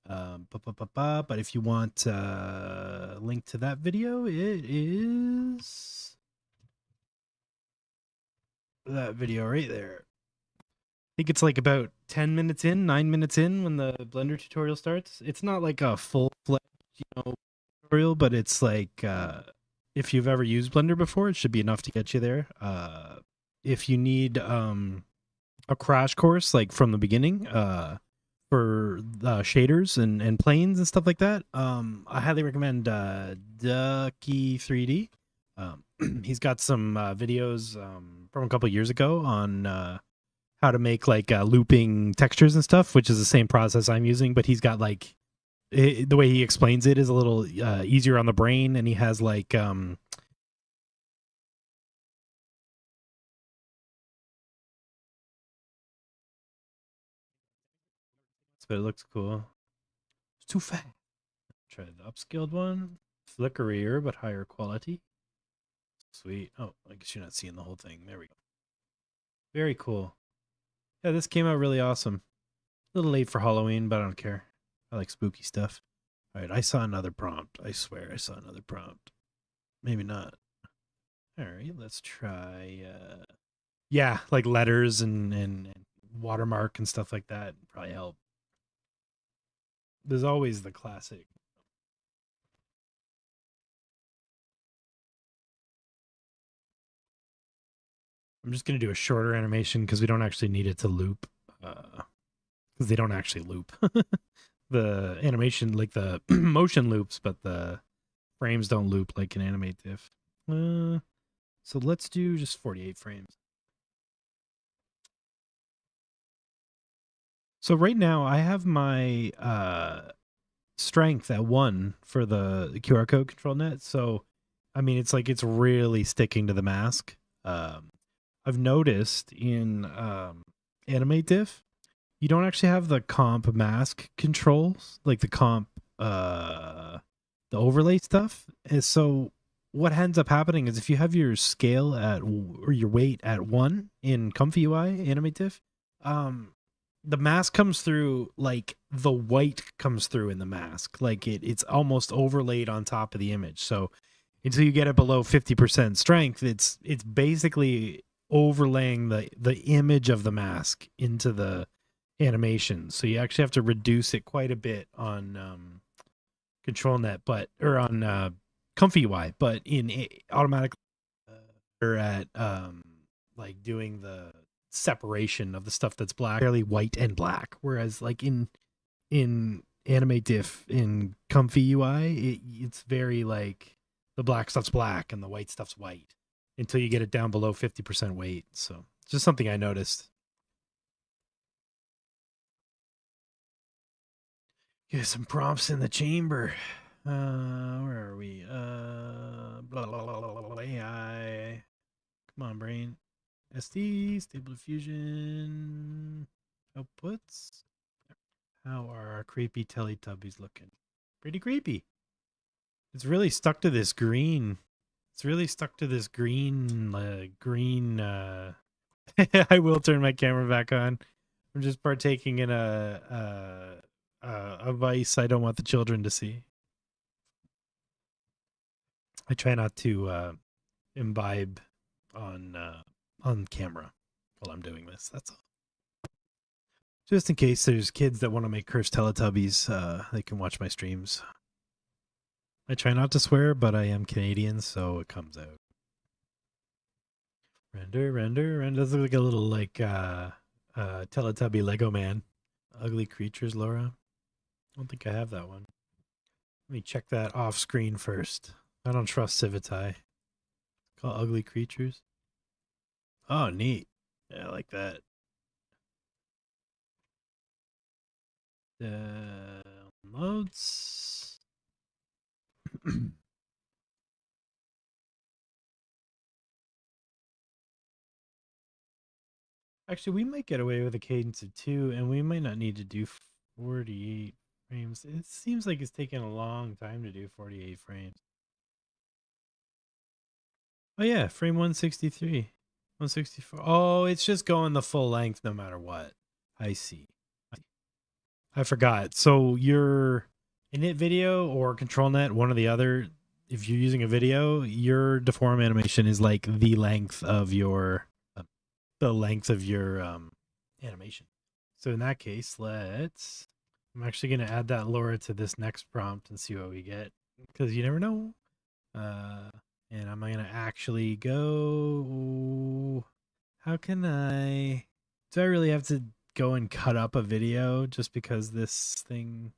But if you want a link to that video, it is that video right there. I think it's like about 10 minutes in, 9 minutes in when the Blender tutorial starts. It's not like a full-fledged, tutorial, but it's like if you've ever used Blender before, it should be enough to get you there. If you need a crash course, like from the beginning, for shaders and planes and stuff like that, I highly recommend Ducky3D. He's got some videos from a couple years ago on how to make like looping textures and stuff, which is the same process I'm using, but he's got like the way he explains it is a little easier on the brain, and he has like but it looks cool. It's too fast. Try the upscaled one. Flickerier, but higher quality. Sweet. Oh, I guess you're not seeing the whole thing. There we go. Very cool. Yeah, this came out really awesome. A little late for Halloween, but I don't care. I like spooky stuff. All right, I saw another prompt. I swear I saw another prompt. Maybe not. All right, let's try. Yeah, like letters and watermark and stuff like that probably help. There's always the classic. I'm just going to do a shorter animation because we don't actually need it to loop. Because they don't actually loop. The animation, like the motion loops, but the frames don't loop like in AnimateDiff. So let's do just 48 frames. So right now I have my strength at 1 for the QR code control net. So I mean it's like it's really sticking to the mask. I've noticed in AnimateDiff, you don't actually have the comp mask controls, like the comp the overlay stuff. And so what ends up happening is if you have your scale at or your weight at 1 in ComfyUI AnimateDiff, the mask comes through, like the white comes through in the mask, like it's almost overlaid on top of the image. So until you get it below 50% strength, it's basically overlaying the image of the mask into the animation. So you actually have to reduce it quite a bit on ControlNet, but or on ComfyUI, but in automatic or at like doing the separation of the stuff that's black, fairly white and black. Whereas like in AnimateDiff in ComfyUI, it's very like the black stuff's black and the white stuff's white until you get it down below 50% weight. So it's just something I noticed. Get some prompts in the chamber. Where are we? Blah, blah, blah, blah, blah, AI. Come on, brain. SD, Stable Diffusion, outputs. How are our creepy Teletubbies looking? Pretty creepy. It's really stuck to this green. It's really stuck to this green. I will turn my camera back on. I'm just partaking in a vice I don't want the children to see. I try not to imbibe on camera while I'm doing this. That's all. Just in case there's kids that want to make cursed Teletubbies, they can watch my streams. I try not to swear, but I am Canadian, so it comes out. Render. Does look like a little like Teletubby Lego man. Ugly creatures, Laura. I don't think I have that one. Let me check that off screen first. I don't trust Civitai. Call ugly creatures. Oh, neat. Yeah, I like that. Downloads. Actually, we might get away with a cadence of 2, and we might not need to do 48 frames. It seems like it's taking a long time to do 48 frames. Oh yeah, frame 163. 164. Oh, it's just going the full length no matter what. I see. I forgot. So your init video or ControlNet, one or the other, if you're using a video, your deform animation is like the length of your animation. So in that case, I'm actually going to add that Laura to this next prompt and see what we get, because you never know. And I'm going to actually go, how can do I really have to go and cut up a video just because this thing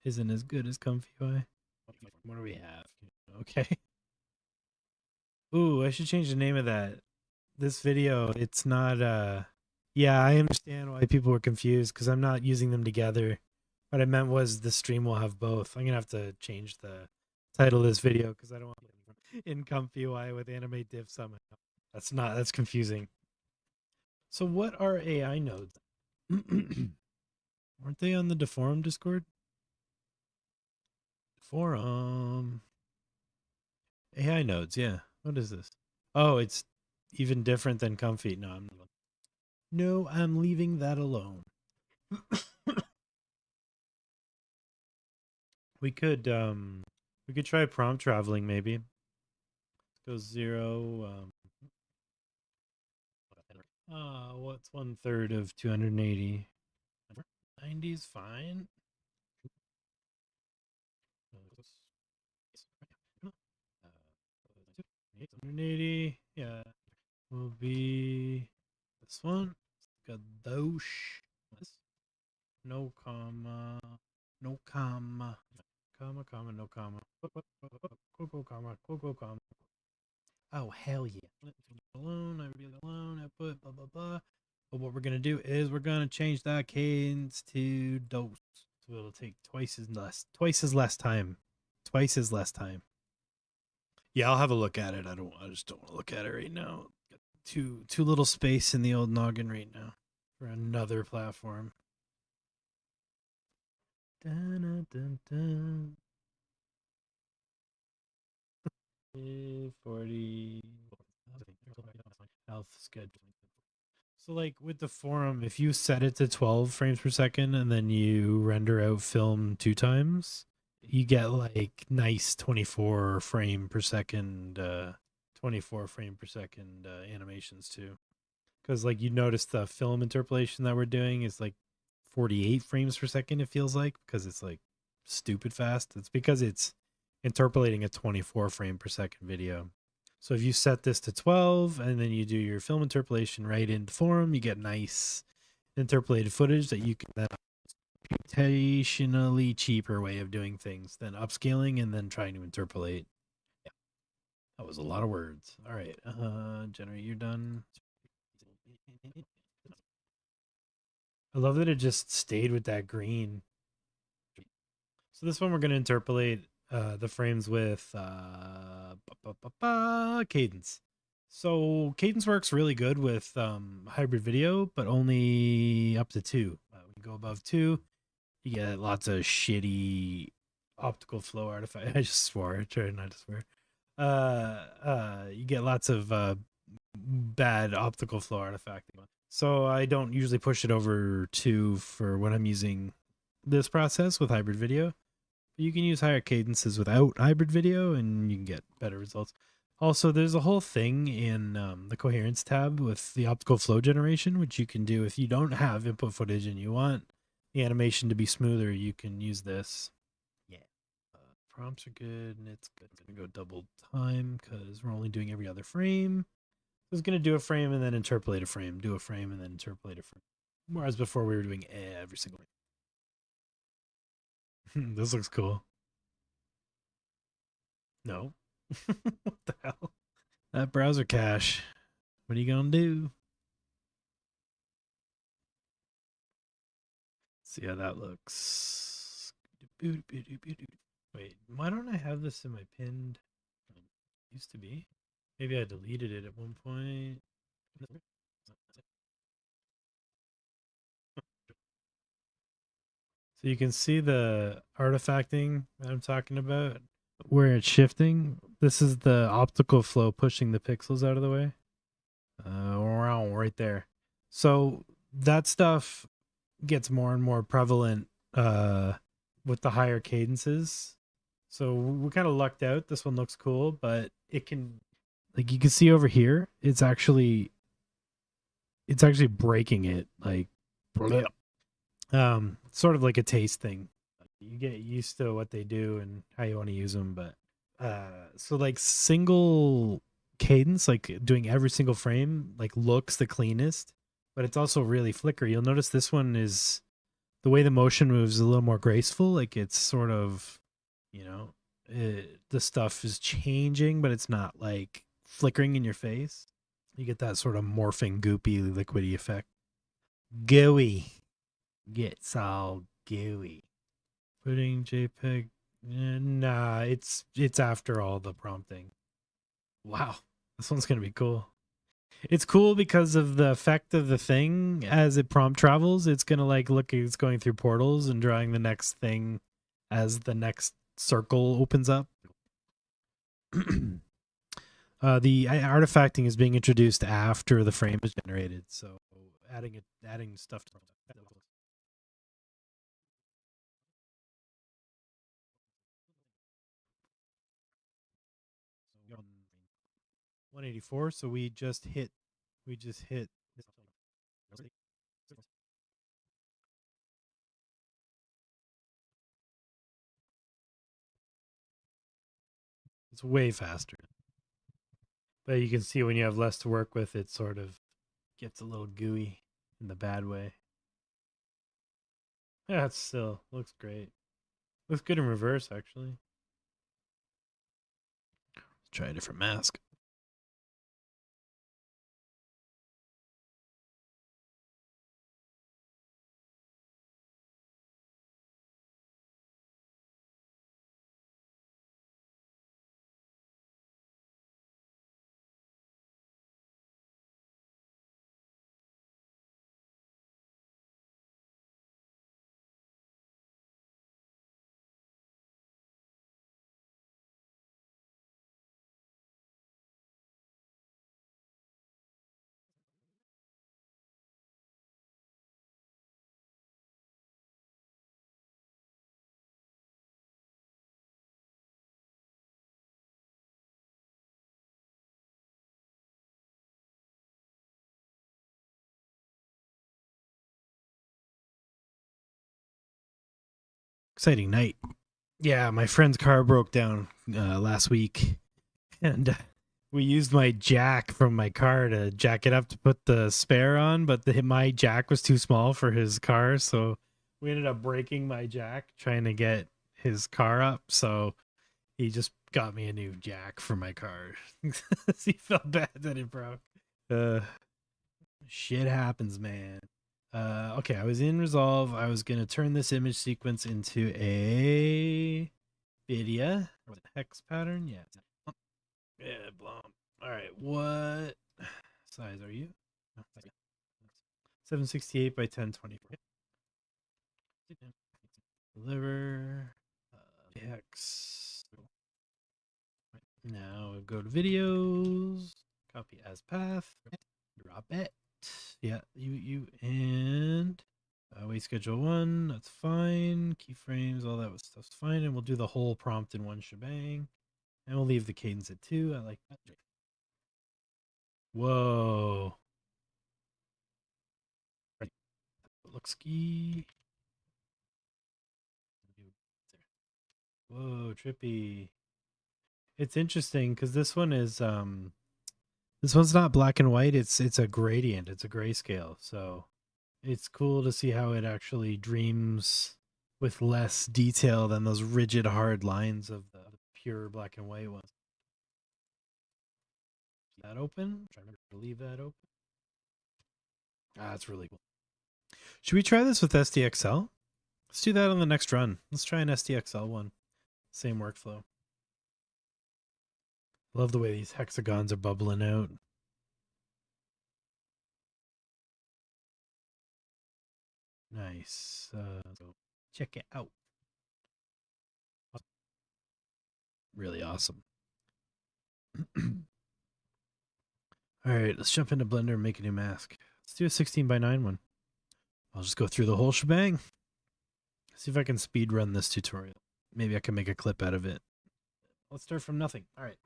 isn't as good as ComfyUI? What do we have? Okay. Ooh, I should change the name of that. This video, it's not yeah, I understand why people were confused because I'm not using them together. What I meant was the stream will have both. I'm gonna have to change the title of this video because I don't want in ComfyUI with AnimateDiff somehow. That's confusing. So what are AI nodes? Aren't they on the Deforum Discord? Deforum. AI nodes, yeah. What is this? Oh, it's even different than Comfy. No, I'm leaving that alone. we could try prompt traveling maybe. Let's go 0. What's 1/3 of 280? 90 is fine. 180, yeah, will be this one. Kadosh. No comma, no comma, comma, no comma. Comma. Oh hell yeah! Let me alone. I really alone. Output blah blah blah. But what we're gonna do is we're gonna change that cadence to dose. So it'll take twice as less time. Twice as less time. Yeah, I'll have a look at it. I just don't want to look at it right now. Got too little space in the old noggin right now for another platform. Dun, dun, dun. 40 health schedule. So like with the forum, if you set it to 12 frames per second and then you render out film 2 times, you get like nice 24 frame per second 24 frame per second animations too. Cuz like you notice the film interpolation that we're doing is like 48 frames per second, it feels like, because it's like stupid fast. It's because it's interpolating a 24 frame per second video. So if you set this to 12 and then you do your film interpolation right into Deforum, you get nice interpolated footage that you can then computationally cheaper way of doing things than upscaling and then trying to interpolate. Yeah, that was a lot of words. All right, generate, you're done. I love that it just stayed with that green. So this one we're going to interpolate the frames with cadence. So cadence works really good with hybrid video, but only up to 2. When you go above 2, you get lots of shitty optical flow artifact. I just swore. I tried not to swear. You get lots of bad optical flow artifacting. So I don't usually push it over 2 for when I'm using this process with hybrid video. You can use higher cadences without hybrid video and you can get better results. Also, there's a whole thing in the coherence tab with the optical flow generation, which you can do if you don't have input footage and you want the animation to be smoother, you can use this. Yeah. Prompts are good and it's good. It's going to go double time because we're only doing every other frame. So it's going to do a frame and then interpolate a frame, do a frame and then interpolate a frame. Whereas before we were doing every single frame. This looks cool. No. What the hell? That browser cache. What are you gonna do? See how that looks. Wait, why don't I have this in my pinned? Used to be. Maybe I deleted it at one point. So you can see the artifacting that I'm talking about, where it's shifting. This is the optical flow pushing the pixels out of the way. Right there. So that stuff gets more and more prevalent with the higher cadences. So we kind of lucked out. This one looks cool, but it can, like you can see over here, it's actually breaking it, like sort of like a taste thing. You get used to what they do and how you want to use them, but so like single cadence, like doing every single frame, like looks the cleanest, but it's also really flickery. You'll notice this one is, the way the motion moves is a little more graceful. Like it's sort of, the stuff is changing, but it's not like flickering in your face. You get that sort of morphing, goopy, liquidy effect. Gooey. Gets all gooey. Putting JPEG. Nah, it's after all the prompting. Wow, this one's gonna be cool. It's cool because of the effect of the thing as it prompt travels. It's gonna like look, it's going through portals and drawing the next thing as the next circle opens up. The artifacting is being introduced after the frame is generated, so adding stuff to 184. So we just hit. It's way faster. But you can see when you have less to work with, it sort of gets a little gooey in the bad way. Yeah, it still looks great. Looks good in reverse, actually. Let's try a different mask. exciting night. Yeah, my friend's car broke down last week, and we used my jack from my car to jack it up to put the spare on, but my jack was too small for his car, so we ended up breaking my jack trying to get his car up. So he just got me a new jack for my car. He felt bad that it broke. Shit happens, man. Okay, I was in Resolve. I was gonna turn this image sequence into a video. Hex pattern, yeah. Yeah, blom. All right, what size are you? 768 by 1024. Deliver. Hex. Now go to videos. Copy as path. Drop it. Yeah, you and wait schedule 1. That's fine. Keyframes, all that stuff's fine, and we'll do the whole prompt in one shebang. And we'll leave the cadence at 2. I like that. Whoa. Looks ski. Whoa, trippy. It's interesting because this one is this one's not black and white. It's a gradient. It's a grayscale. So it's cool to see how it actually dreams with less detail than those rigid hard lines of the pure black and white ones. That open? Try to leave that open. Ah, that's really cool. Should we try this with SDXL? Let's do that on the next run. Let's try an SDXL one. Same workflow. Love the way these hexagons are bubbling out. Nice. So check it out. Really awesome. All right, let's jump into Blender and make a new mask. Let's do a 16:9 one. I'll just go through the whole shebang. See if I can speed run this tutorial. Maybe I can make a clip out of it. Let's start from nothing. All right.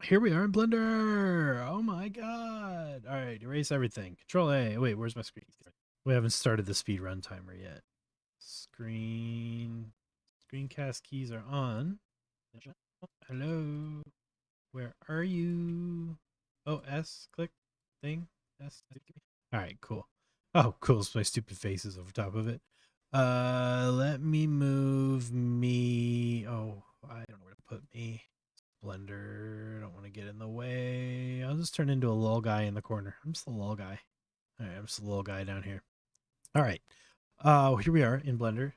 Here we are in Blender. Oh my god. All right, erase everything. Control A. Wait, where's my screen? We haven't started the speed run timer yet. Screencast keys are on. Hello. Where are you? Oh, S, click, thing, S. All right, cool. Oh, cool. So my stupid face is over top of it. Let me move me. Oh, I don't know where to put me. Blender. I don't want to get in the way. I'll just turn into a little guy in the corner. I'm just a little guy. All right, I'm just a little guy down here. All right. Here we are in Blender.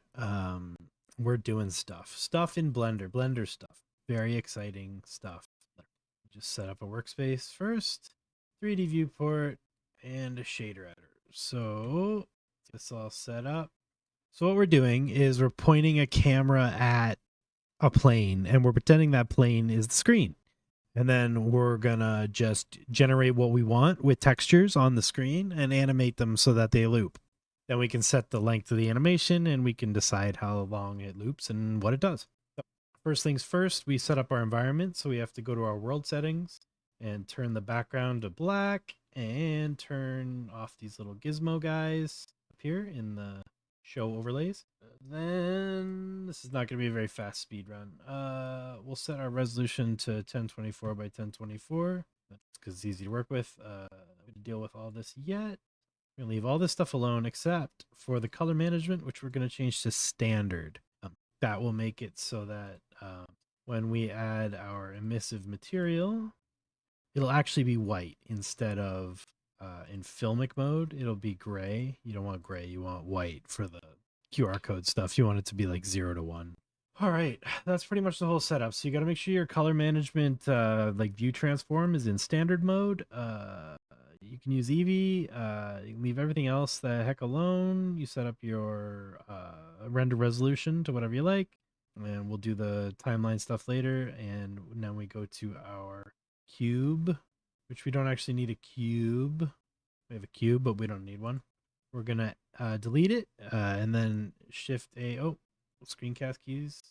We're doing stuff in Blender stuff. Very exciting stuff. Just set up a workspace first, 3D viewport, and a shader editor. So this all set up. So what we're doing is we're pointing a camera at a plane, and we're pretending that plane is the screen. And then we're gonna just generate what we want with textures on the screen and animate them so that they loop. Then we can set the length of the animation, and we can decide how long it loops and what it does. So first things first, we set up our environment. So we have to go to our world settings and turn the background to black and turn off these little gizmo guys up here in the show overlays. Then this is not going to be a very fast speed run. We'll set our resolution to 1024 by 1024. That's because it's easy to work with. Not going to deal with all this yet. We're going to leave all this stuff alone except for the color management, which we're going to change to standard. That will make it so that when we add our emissive material, it'll actually be white instead of in filmic mode. It'll be gray. You don't want gray. You want white for the QR code stuff. You want it to be like 0 to 1. All right, that's pretty much the whole setup. So you got to make sure your color management, like view transform, is in standard mode. You can use Eevee. You can leave everything else the heck alone. You set up your render resolution to whatever you like, and we'll do the timeline stuff later. And now we go to our cube, which we don't actually need a cube. We have a cube, but we don't need one. We're gonna delete it and then shift A. Oh, screencast keys.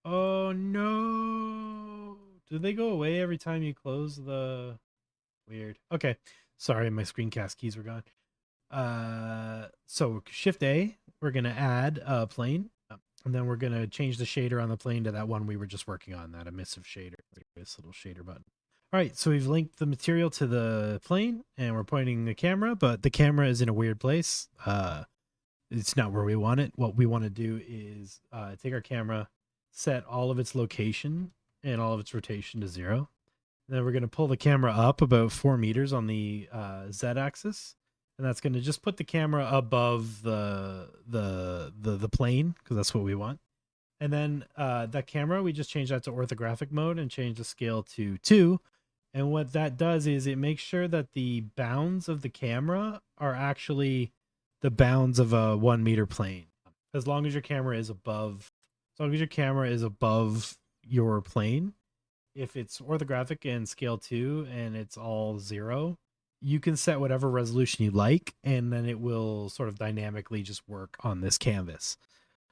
Oh no! Do they go away every time you close the? Weird. Okay, sorry, my screencast keys were gone. So shift A. We're gonna add a plane. And then we're going to change the shader on the plane to that one we were just working on, that emissive shader, this little shader button. All right, so we've linked the material to the plane and we're pointing the camera, but the camera is in a weird place. It's not where we want it. What we want to do is take our camera, set all of its location and all of its rotation to 0. And then we're going to pull the camera up about 4 meters on the Z-axis. And that's going to just put the camera above the plane, because that's what we want. And then that camera, we just change that to orthographic mode and change the scale to 2. And what that does is it makes sure that the bounds of the camera are actually the bounds of a 1 meter plane. As long as your camera is above, your plane, if it's orthographic and scale 2 and it's all 0, you can set whatever resolution you like, and then it will sort of dynamically just work on this canvas.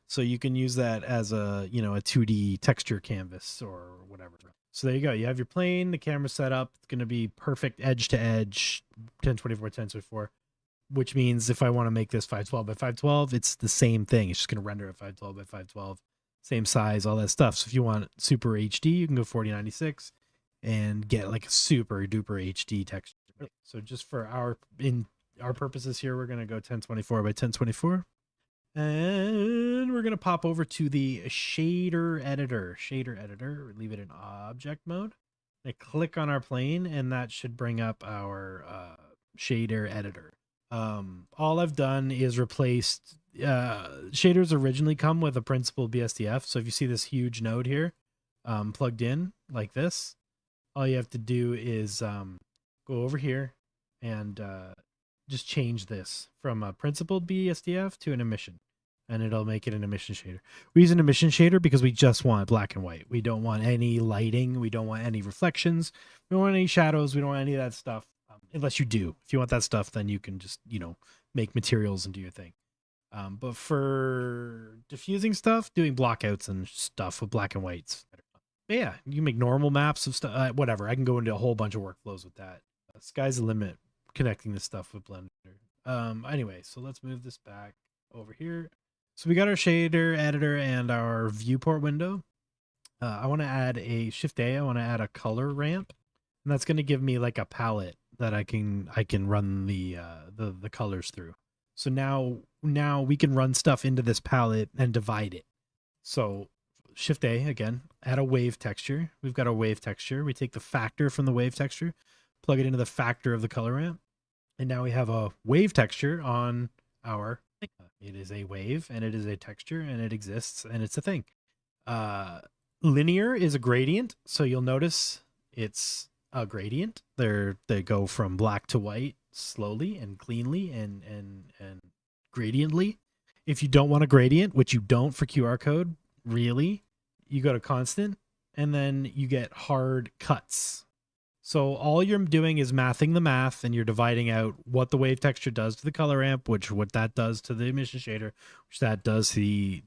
So you can use that as a, a 2D texture canvas or whatever. So there you go. You have your plane, the camera set up. It's going to be perfect edge to edge, 1024, 1024, which means if I want to make this 512 by 512, it's the same thing. It's just going to render at 512 by 512, same size, all that stuff. So if you want super HD, you can go 4096 and get like a super duper HD texture. So just for our purposes here, we're going to go 1024 by 1024. And we're going to pop over to the shader editor. Leave it in object mode. I click on our plane, and that should bring up our shader editor. All I've done is replaced shaders originally come with a principled BSDF. So if you see this huge node here plugged in like this, all you have to do is go over here and just change this from a principled BSDF to an emission, and it'll make it an emission shader. We use an emission shader because we just want black and white. We don't want any lighting. We don't want any reflections. We don't want any shadows. We don't want any of that stuff. Unless you do. If you want that stuff, then you can just, make materials and do your thing. But for diffusing stuff, doing blockouts and stuff with black and whites. But yeah, you can make normal maps of stuff, whatever. I can go into a whole bunch of workflows with that. Sky's the limit connecting this stuff with Blender. Anyway, so let's move this back over here. So we got our shader editor and our viewport window. I want to add a Shift-A. I want to add a color ramp, and that's going to give me like a palette that I can run the colors through. So now we can run stuff into this palette and divide it. So Shift-A again, add a wave texture. We've got a wave texture. We take the factor from the wave texture, plug it into the factor of the color ramp, and now we have a wave texture on our thing. It is a wave and it is a texture and it exists and it's a thing. Linear is a gradient, so you'll notice it's a gradient. They go from black to white slowly and cleanly and gradiently. If you don't want a gradient, which you don't for QR code, really, you go to constant and then you get hard cuts. So all you're doing is mathing the math, and you're dividing out what the wave texture does to the color ramp, what that does to the emission shader, which that does to the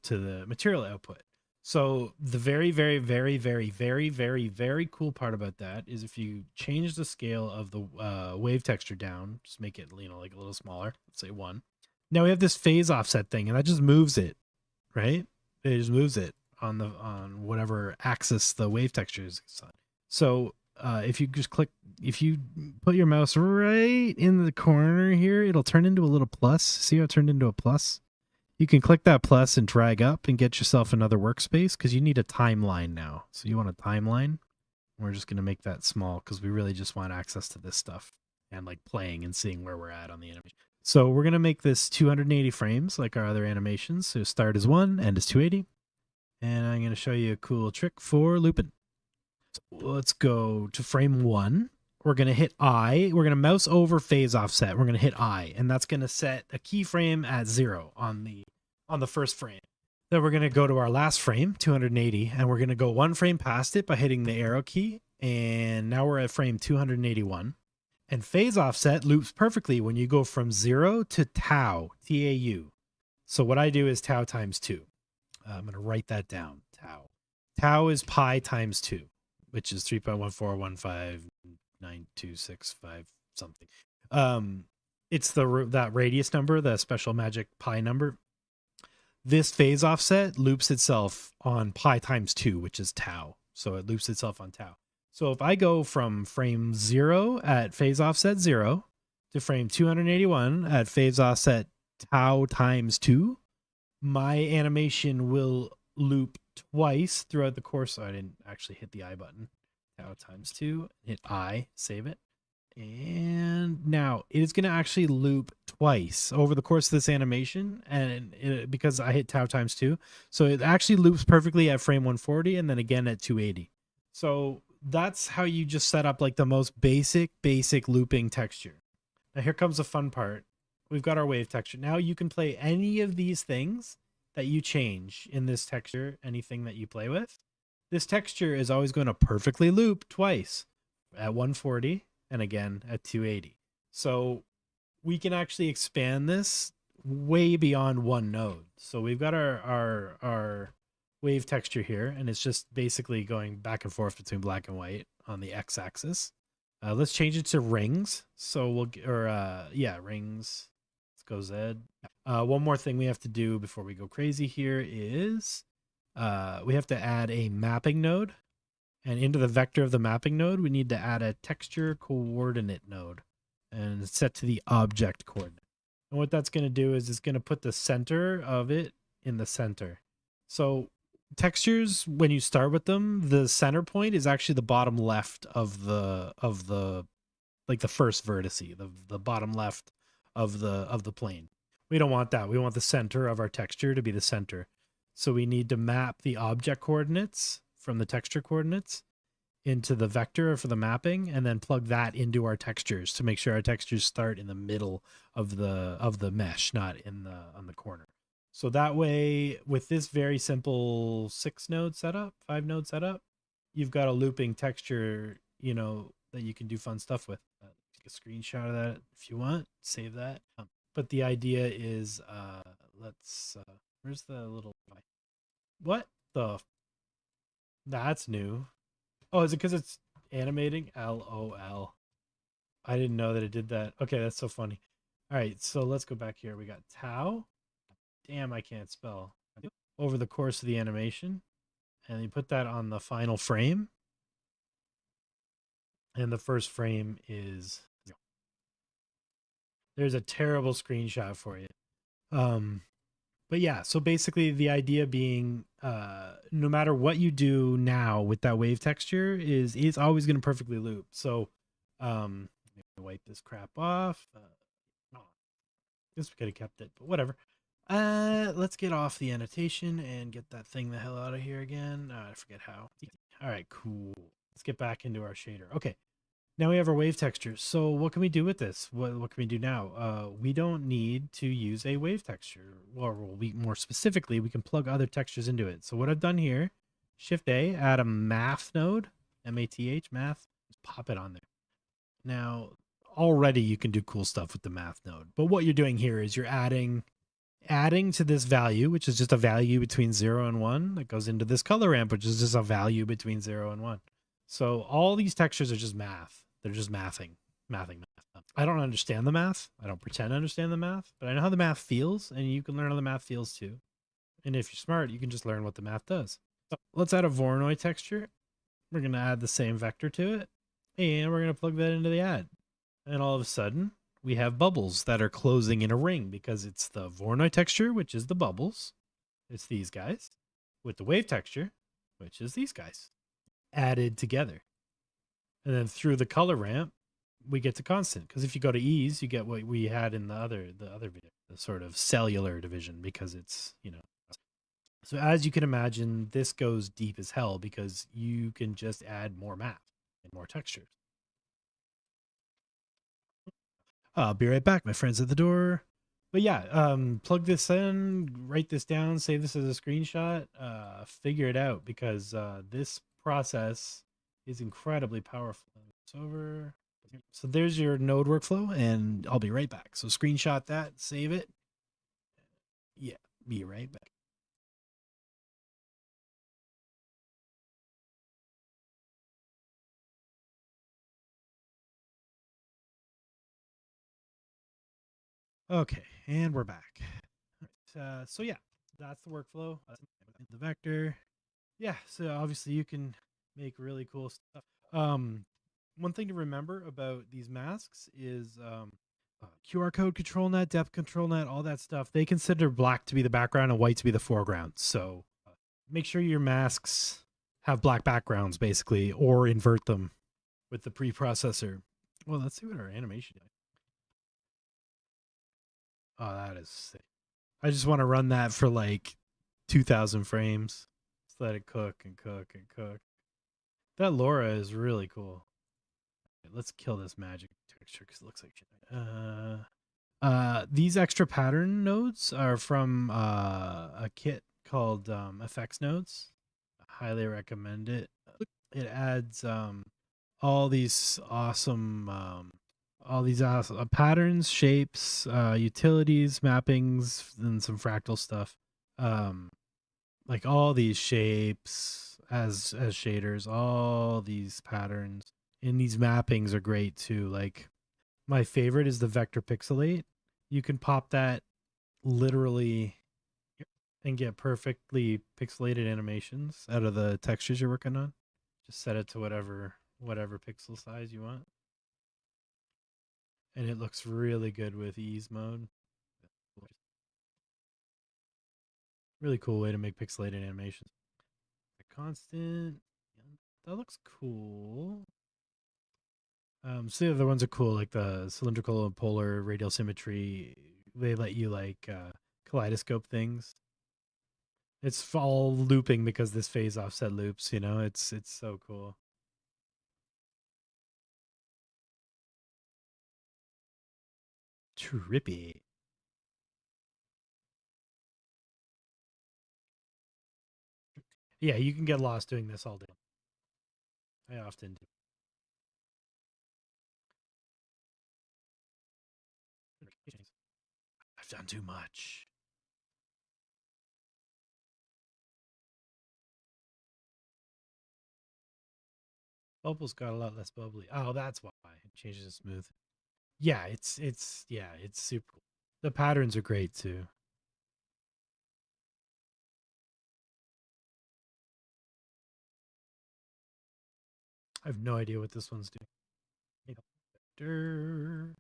material output. So the very, very, very, very, very, very, very cool part about that is if you change the scale of the wave texture down, just make it, like a little smaller, let's say 1. Now we have this phase offset thing, and that just moves it, right? It just moves it on whatever axis the wave texture is on. So if you put your mouse right in the corner here, it'll turn into a little plus. See how it turned into a plus? You can click that plus and drag up and get yourself another workspace, because you need a timeline now. So you want a timeline. We're just going to make that small because we really just want access to this stuff and like playing and seeing where we're at on the animation. So we're going to make this 280 frames like our other animations. So start is 1, end is 280. And I'm going to show you a cool trick for looping. So let's go to frame 1. We're going to hit I. We're going to mouse over phase offset. We're going to hit I, and that's going to set a keyframe at 0 on the first frame. Then we're going to go to our last frame, 280, and we're going to go 1 frame past it by hitting the arrow key. And now we're at frame 281. And phase offset loops perfectly when you go from 0 to tau, T-A-U. So what I do is tau times 2. I'm going to write that down, tau. Tau is pi times 2, which is 3.1415926 something. It's that radius number, the special magic pi number. this phase offset loops itself on pi times 2, which is tau. So it loops itself on tau. So if I go from frame 0 at phase offset 0 to frame 281 at phase offset tau times 2, my animation will loop twice throughout the course. I didn't actually hit the I button. Tau times 2, hit I, save it. And now it is going to actually loop twice over the course of this animation, and because I hit tau times 2, so it actually loops perfectly at frame 140 and then again at 280. So that's how you just set up like the most basic looping texture. Now here comes the fun part. We've got our wave texture. Now you can play any of these things that you change in this texture, anything that you play with. This texture is always going to perfectly loop twice at 140 and again at 280. So we can actually expand this way beyond one node. So we've got our wave texture here, and it's just basically going back and forth between black and white on the x-axis. Let's change it to rings. So we'll, rings. Let's go Z. One more thing we have to do before we go crazy here is we have to add a mapping node. And into the vector of the mapping node, we need to add a texture coordinate node. And it's set to the object coordinate. And what that's going to do is it's going to put the center of it in the center. So textures, when you start with them, the center point is actually the bottom left of the like the first vertice, the bottom left of the plane. We don't want that. We want the center of our texture to be the center. So we need to map the object coordinates from the texture coordinates into the vector for the mapping, and then plug that into our textures to make sure our textures start in the middle of the mesh, not in on the corner. So that way, with this very simple 5-node setup, you've got a looping texture, that you can do fun stuff with. Take a screenshot of that if you want, save that. But the idea is, where's the little, what the, that's new. Oh, is it because it's animating? LOL. I didn't know that it did that. Okay, that's so funny. All right, so let's go back here. We got tau. Damn, I can't spell. Over the course of the animation. And you put that on the final frame. And the first frame is... There's a terrible screenshot for you. But yeah, so basically the idea being no matter what you do now with that wave texture is it's always going to perfectly loop. So wipe this crap off. Guess we could have kept it, but whatever. Let's get off the annotation and get that thing the hell out of here again. I forget how. All right, cool. Let's get back into our shader. Okay. Now we have our wave texture. So what can we do with this? What can we do now? We don't need to use a wave texture. Or more specifically, we can plug other textures into it. So what I've done here, Shift A, add a math node, M-A-T-H, math, just pop it on there. Now, already you can do cool stuff with the math node. But what you're doing here is you're adding to this value, which is just a value between 0 and 1 that goes into this color ramp, which is just a value between 0 and 1. So all these textures are just math. They're just mathing. I don't understand the math. I don't pretend to understand the math, but I know how the math feels, and you can learn how the math feels too. And if you're smart, you can just learn what the math does. So let's add a Voronoi texture. We're going to add the same vector to it, and we're going to plug that into the add. And all of a sudden, we have bubbles that are closing in a ring because it's the Voronoi texture, which is the bubbles. It's these guys, with the wave texture, which is these guys, added together. And then through the color ramp, we get to constant. Because if you go to ease, you get what we had in the other video, the sort of cellular division, because it's, So as you can imagine, this goes deep as hell because you can just add more math and more textures. I'll be right back. My friend's at the door. But yeah, plug this in, write this down, save this as a screenshot, figure it out, because this process is incredibly powerful. It's over. So there's your node workflow, and I'll be right back. So screenshot that, save it. Yeah, be right back. Okay, and we're back. So yeah, that's the workflow. The vector. Yeah, so obviously you can make really cool stuff. One thing to remember about these masks is QR code control net, depth control net, all that stuff. They consider black to be the background and white to be the foreground. So make sure your masks have black backgrounds, basically, or invert them with the preprocessor. Well, let's see what our animation is. Oh, that is sick. I just want to run that for like 2,000 frames. Just let it cook and cook and cook. That Laura is really cool. Let's kill this magic texture because it looks like shit. These extra pattern nodes are from a kit called Effects Nodes. I highly recommend it. It adds all these awesome patterns, shapes, utilities, mappings, and some fractal stuff. Like all these shapes as shaders, all these patterns, and these mappings are great too. Like my favorite is the vector pixelate. You can pop that literally and get perfectly pixelated animations out of the textures you're working on. Just set it to whatever pixel size you want. And it looks really good with ease mode. Really cool way to make pixelated animations. Constant. That looks cool. So the other ones are cool, like the cylindrical and polar radial symmetry. They let you like kaleidoscope things. It's all looping because this phase offset loops, you know, it's so cool. Trippy. Yeah, you can get lost doing this all day. I often do. I've done too much. Bubbles got a lot less bubbly. Oh, that's why it changes to smooth. Yeah, it's super cool. The patterns are great too. I have no idea what this one's doing. Vector.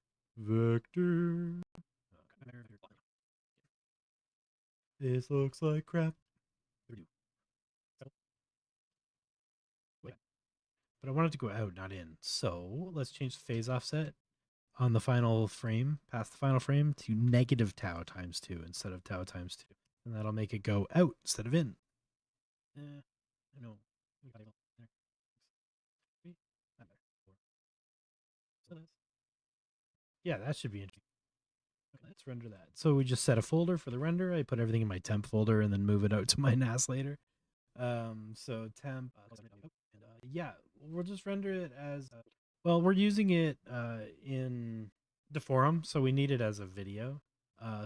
This looks like crap. But I want it to go out, not in. So let's change the phase offset on the final frame, past the final frame, to negative tau times 2 instead of tau times 2. And that'll make it go out instead of in. I know. Yeah, that should be interesting. Okay, let's render that. So we just set a folder for the render. I put everything in my temp folder and then move it out to my NAS later. So temp, yeah, we'll just render it as, well, we're using it in Deforum, so we need it as a video.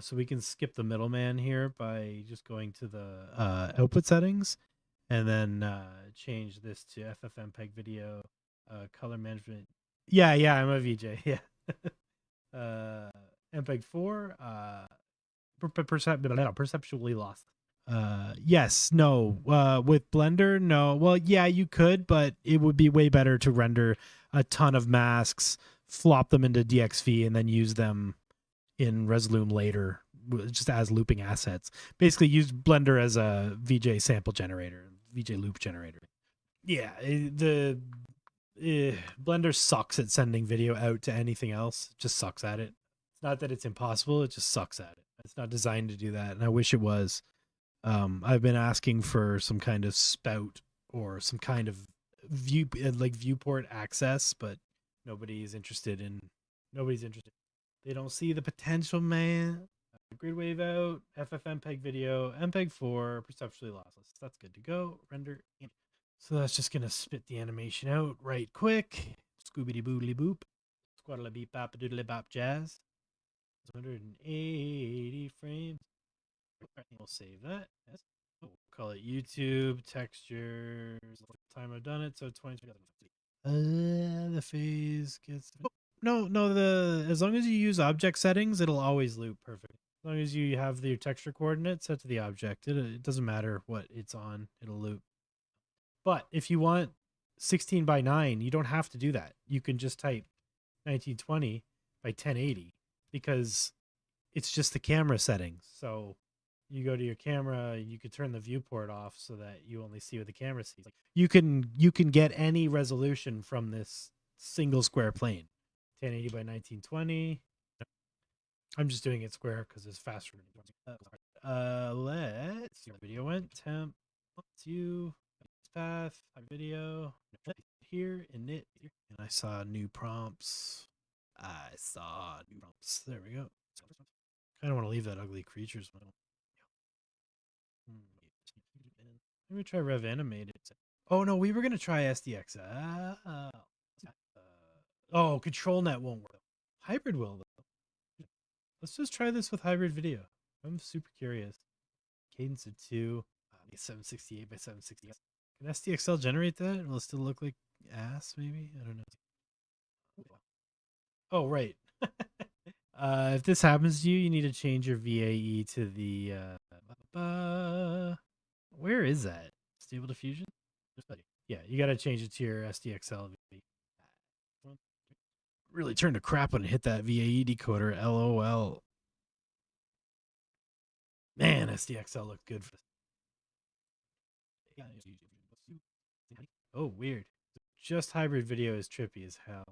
So we can skip the middleman here by just going to the output settings and then change this to FFmpeg video, color management. Yeah, I'm a VJ. Yeah. MPEG 4, perceptually lost. Yes, no. With Blender, no. Well, yeah, you could, but it would be way better to render a ton of masks, flop them into DXV, and then use them in Resolume later, just as looping assets. Basically, use Blender as a VJ sample generator, VJ loop generator. Yeah, Blender sucks at sending video out to anything else. It just sucks at it. It's not that it's impossible; it just sucks at it. It's not designed to do that, and I wish it was. I've been asking for some kind of spout or some kind of viewport access, but nobody's interested. They don't see the potential, man. Grid wave out, FFmpeg video, MPEG 4, perceptually lossless. That's good to go. Render in. So that's just gonna spit the animation out right quick. Scoobity boodly boop. Squaddly beep bop doodly bop jazz. 180 frames. We'll save that. Yes. We'll call it YouTube textures. Time I've done it, so 20. The phase gets. Oh, no. As long as you use object settings, it'll always loop perfect. long as you have your texture coordinate set to the object, it doesn't matter what it's on, it'll loop. But if you want 16 by 9, you don't have to do that. You can just type 1920 by 1080 because it's just the camera settings. So you go to your camera, you could turn the viewport off so that you only see what the camera sees. Like you can get any resolution from this single square plane. 1080 by 1920. I'm just doing it square because it's faster. Let's see where the video went. Temp to path, video here, init, and I saw new prompts. There we go. I don't want to leave that ugly creatures one. Let me try Rev Animate it. Oh no, we were gonna try SDX. Oh, ControlNet won't work. Hybrid will though. Let's just try this with hybrid video. I'm super curious. Cadence of 2, 768 by 768. Can SDXL generate that? Will it still look like ass? Maybe I don't know. Oh right. If this happens to you, you need to change your VAE to the where is that? Stable Diffusion? Yeah, you gotta change it to your SDXL. Really turned to crap when it hit that VAE decoder. LOL. Man, SDXL looked good for this. Oh, weird. Just hybrid video is trippy as hell.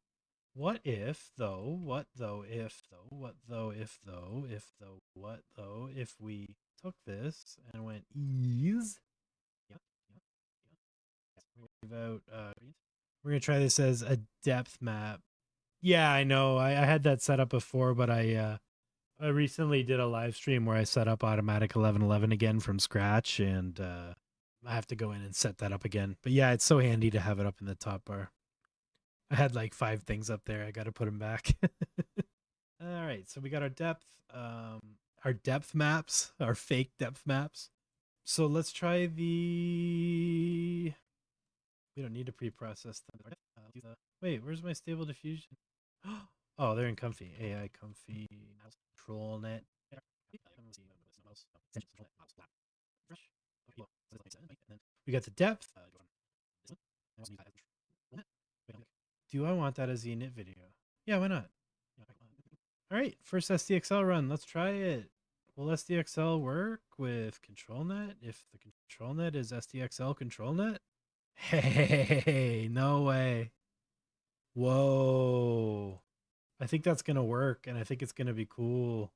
What if, though, what if we took this and went ease? We're going to try this as a depth map. Yeah, I know. I had that set up before, but I recently did a live stream where I set up Automatic1111 again from scratch, and I have to go in and set that up again. But yeah, it's so handy to have it up in the top bar. I had like 5 things up there. I got to put them back. All right, so we got our depth maps, our fake depth maps. So let's try the. We don't need to pre-process them. Wait, where's my stable diffusion? Oh, they're in Comfy. AI Comfy ControlNet. We got the depth. Do I want that as the init video? Yeah, why not? All right, first SDXL run. Let's try it. Will SDXL work with ControlNet if the ControlNet is SDXL ControlNet? Hey, no way. Whoa. I think that's going to work, and I think it's going to be cool.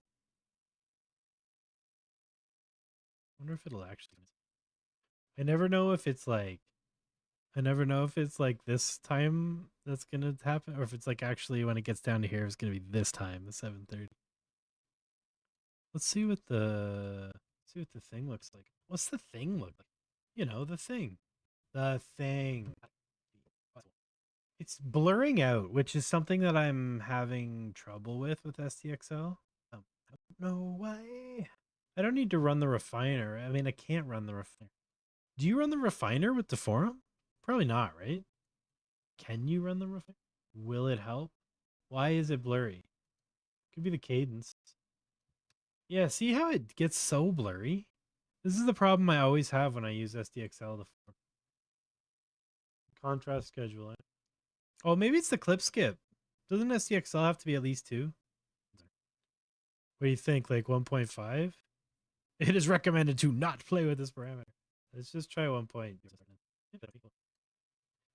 I wonder if it'll actually. I never know if it's like this time that's going to happen, or if it's like actually when it gets down to here, it's going to be this time, the 7:30. Let's see what the thing looks like. What's the thing look like? You know, the thing. The thing. It's blurring out, which is something that I'm having trouble with SDXL. No way. I don't need to run the refiner. I mean, I can't run the refiner. Do you run the refiner with Deforum? Probably not, right? Can you run the refiner? Will it help? Why is it blurry? Could be the cadence. Yeah, see how it gets so blurry? This is the problem I always have when I use SDXL. Contrast scheduling. Oh, maybe it's the clip skip. Doesn't SDXL have to be at least 2? What do you think? Like 1.5? It is recommended to not play with this parameter. Let's just try 1 point.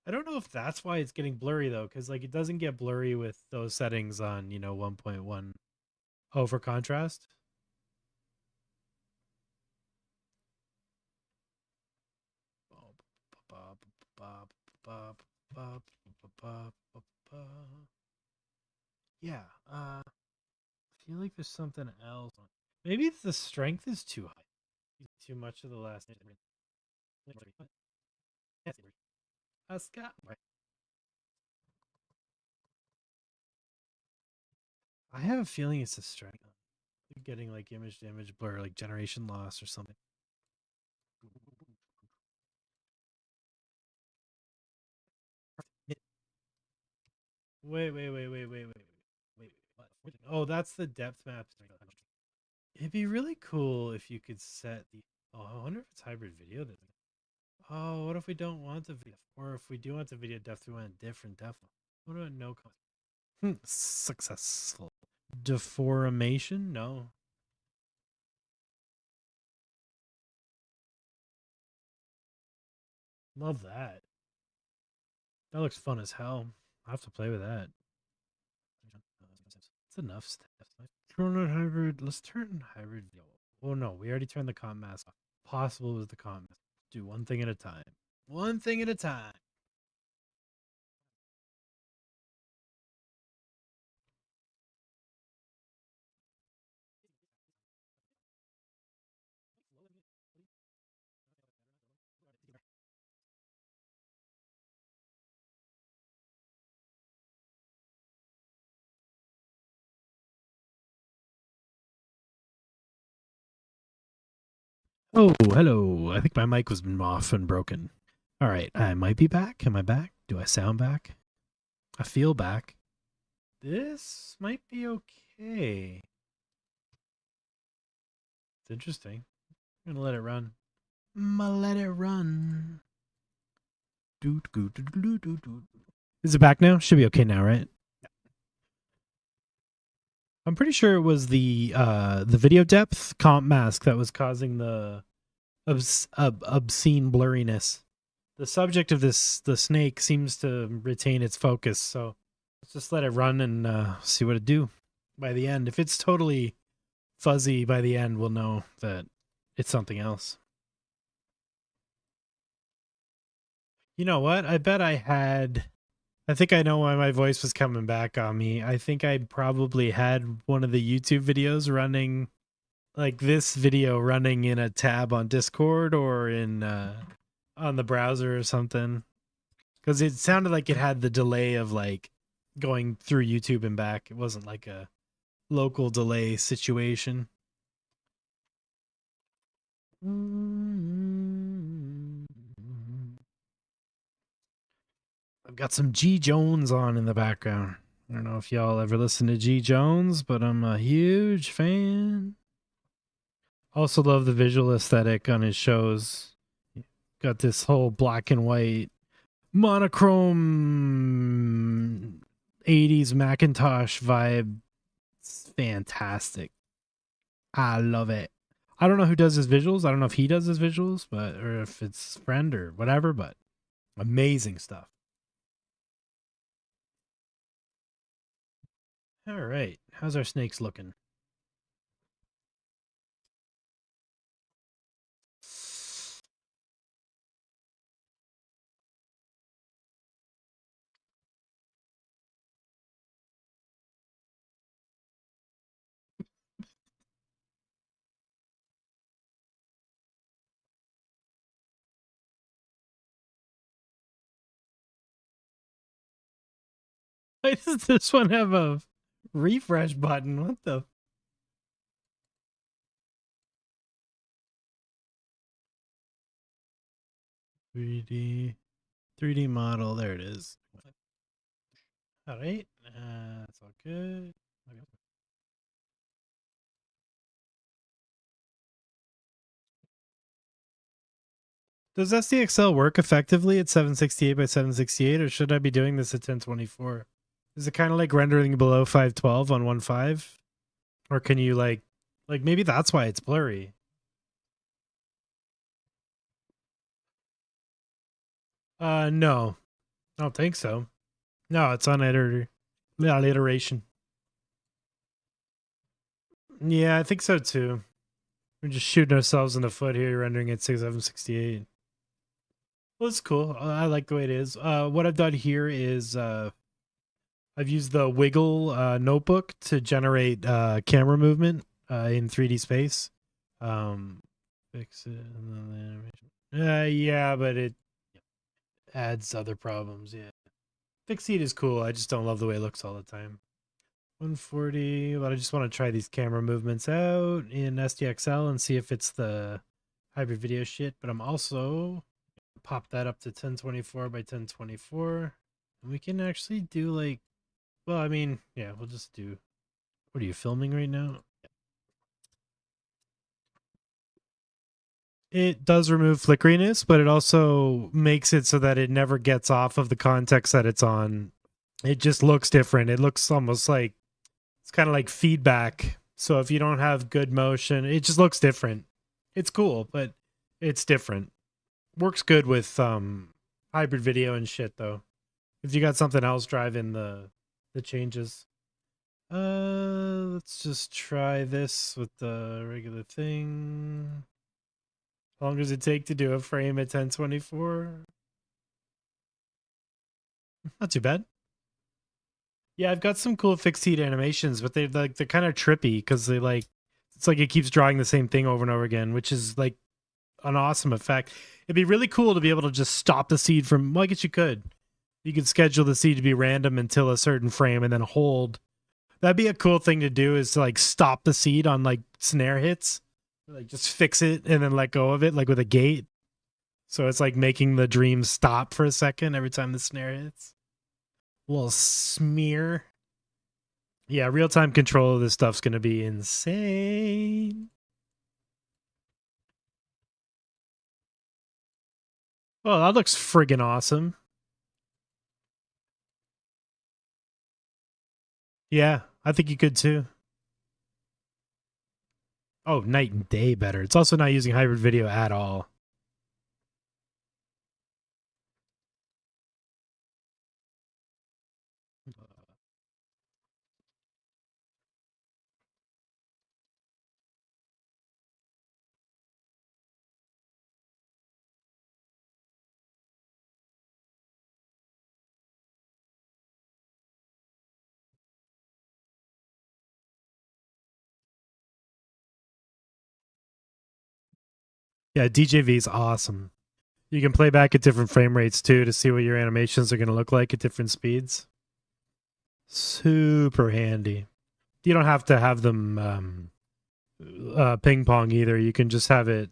I don't know if that's why it's getting blurry though, because like it doesn't get blurry with those settings on 1.1. Oh, for contrast. Yeah. I feel like there's something else. Maybe the strength is too high. Too much of the last. Scott. I have a feeling it's a strength. Getting like image to image blur, like generation loss or something. Wait. What? Oh, that's the depth map. It'd be really cool if you could set the. Oh, I wonder if it's hybrid video. Oh, what if we don't want the video, or if we do want the video depth, we want a different depth? What about no? Successful. Deformation? No. Love that. That looks fun as hell. I'll have to play with that. It's enough stuff. Turn on hybrid. Let's turn hybrid. Oh no, we already turned the comp mask off. Possible with the comp mask. Do one thing at a time. One thing at a time. Oh, hello. I think my mic was off and broken. All right, I might be back. Am I back? Do I sound back? I feel back. This might be okay. It's interesting. I'm gonna let it run. Let it run. Is it back now? Should be okay now, right? I'm pretty sure it was the video depth comp mask that was causing the obscene blurriness. The subject of the snake seems to retain its focus, so let's just let it run and see what it do by the end. If it's totally fuzzy by the end, we'll know that it's something else. You know what? I bet I think I know why my voice was coming back on me. I think I probably had one of the YouTube videos running, like this video running in a tab on Discord or in on the browser or something. Because it sounded like it had the delay of like going through YouTube and back. It wasn't like a local delay situation. I've got some G Jones on in the background. I don't know if y'all ever listen to G Jones, but I'm a huge fan. Also love the visual aesthetic on his shows. Got this whole black and white monochrome 80s Macintosh vibe. It's fantastic. I love it. I don't know who does his visuals. I don't know if he does his visuals, but or if it's friend or whatever, but amazing stuff. All right. How's our snakes looking? Why does this one have a refresh button? What the? 3D model. There it is. All right. That's all good. Does SDXL work effectively at 768 by 768, or should I be doing this at 1024? Is it kind of like rendering below 512 on 1.5? Or can you like maybe that's why it's blurry? No. I don't think so. No, it's on iteration. Yeah, I think so too. We're just shooting ourselves in the foot here, rendering at 768. Well, it's cool. I like the way it is. What I've done here is I've used the Wiggle notebook to generate camera movement in 3D space. Fix it. Yeah, but it adds other problems. Yeah. Fixate is cool. I just don't love the way it looks all the time. 140, but I just want to try these camera movements out in SDXL and see if it's the hybrid video shit. But I'm also pop that up to 1024 by 1024. And we can actually do like, well, I mean, yeah, we'll just do, what are you filming right now? It does remove flickeriness, but it also makes it so that it never gets off of the context that it's on. It just looks different. It looks almost like it's kind of like feedback. So if you don't have good motion, it just looks different. It's cool, but it's different. Works good with hybrid video and shit though. If you got something else driving the changes. Let's just try this with the regular thing. How long does it take to do a frame at 1024? Not too bad. Yeah, I've got some cool fixed heat animations, but they're kind of trippy because they it's like it keeps drawing the same thing over and over again, which is like an awesome effect. It'd be really cool to be able to just stop the seed from, well, I guess you could. You could schedule the seed to be random until a certain frame and then hold. That'd be a cool thing to do, is to like stop the seed on like snare hits. Like just fix it and then let go of it, like with a gate. So it's like making the dream stop for a second every time the snare hits. A little smear. Yeah, real-time control of this stuff's going to be insane. Oh, that looks friggin' awesome. Yeah, I think you could too. Oh, night and day better. It's also not using hybrid video at all. Yeah, DJV is awesome. You can play back at different frame rates too to see what your animations are going to look like at different speeds. Super handy. You don't have to have them ping pong either. You can just have it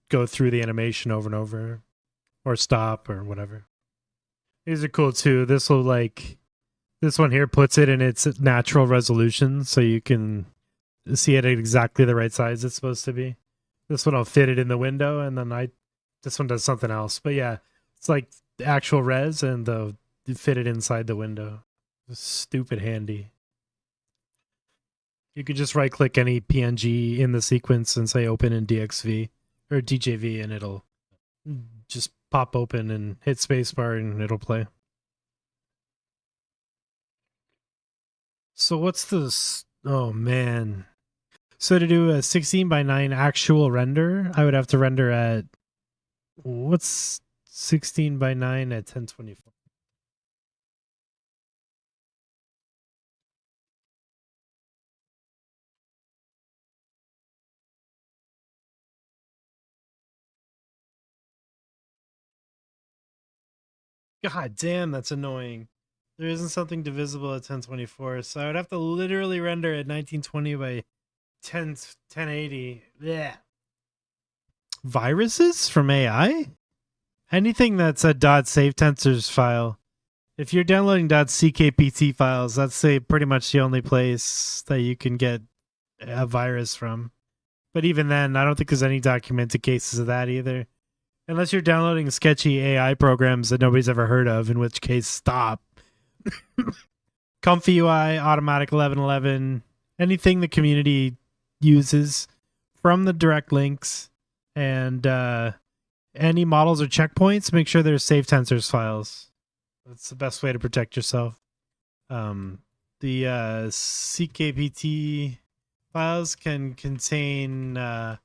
go through the animation over and over, or stop, or whatever. These are cool too. This one here puts it in its natural resolution, so you can see it at exactly the right size it's supposed to be. This one I'll fit it in the window, and then this one does something else. But yeah, it's like the actual res, and fit it inside the window. It's stupid handy. You could just right click any PNG in the sequence and say open in DXV or DJV, and it'll just pop open and hit spacebar and it'll play. So what's this? Oh man. So to do a 16:9 actual render, I would have to render at, what's 16:9 at 1024? God damn, that's annoying. There isn't something divisible at 1024, so I would have to literally render at 1920 by 1080. Yeah. Viruses from AI? Anything that's a .savetensors file. If you're downloading .ckpt files, that's pretty much the only place that you can get a virus from. But even then, I don't think there's any documented cases of that either. Unless you're downloading sketchy AI programs that nobody's ever heard of, in which case, stop. ComfyUI, Auto1111, anything the community uses from the direct links, and any models or checkpoints, make sure there's savetensors files. That's the best way to protect yourself. The CKPT files can contain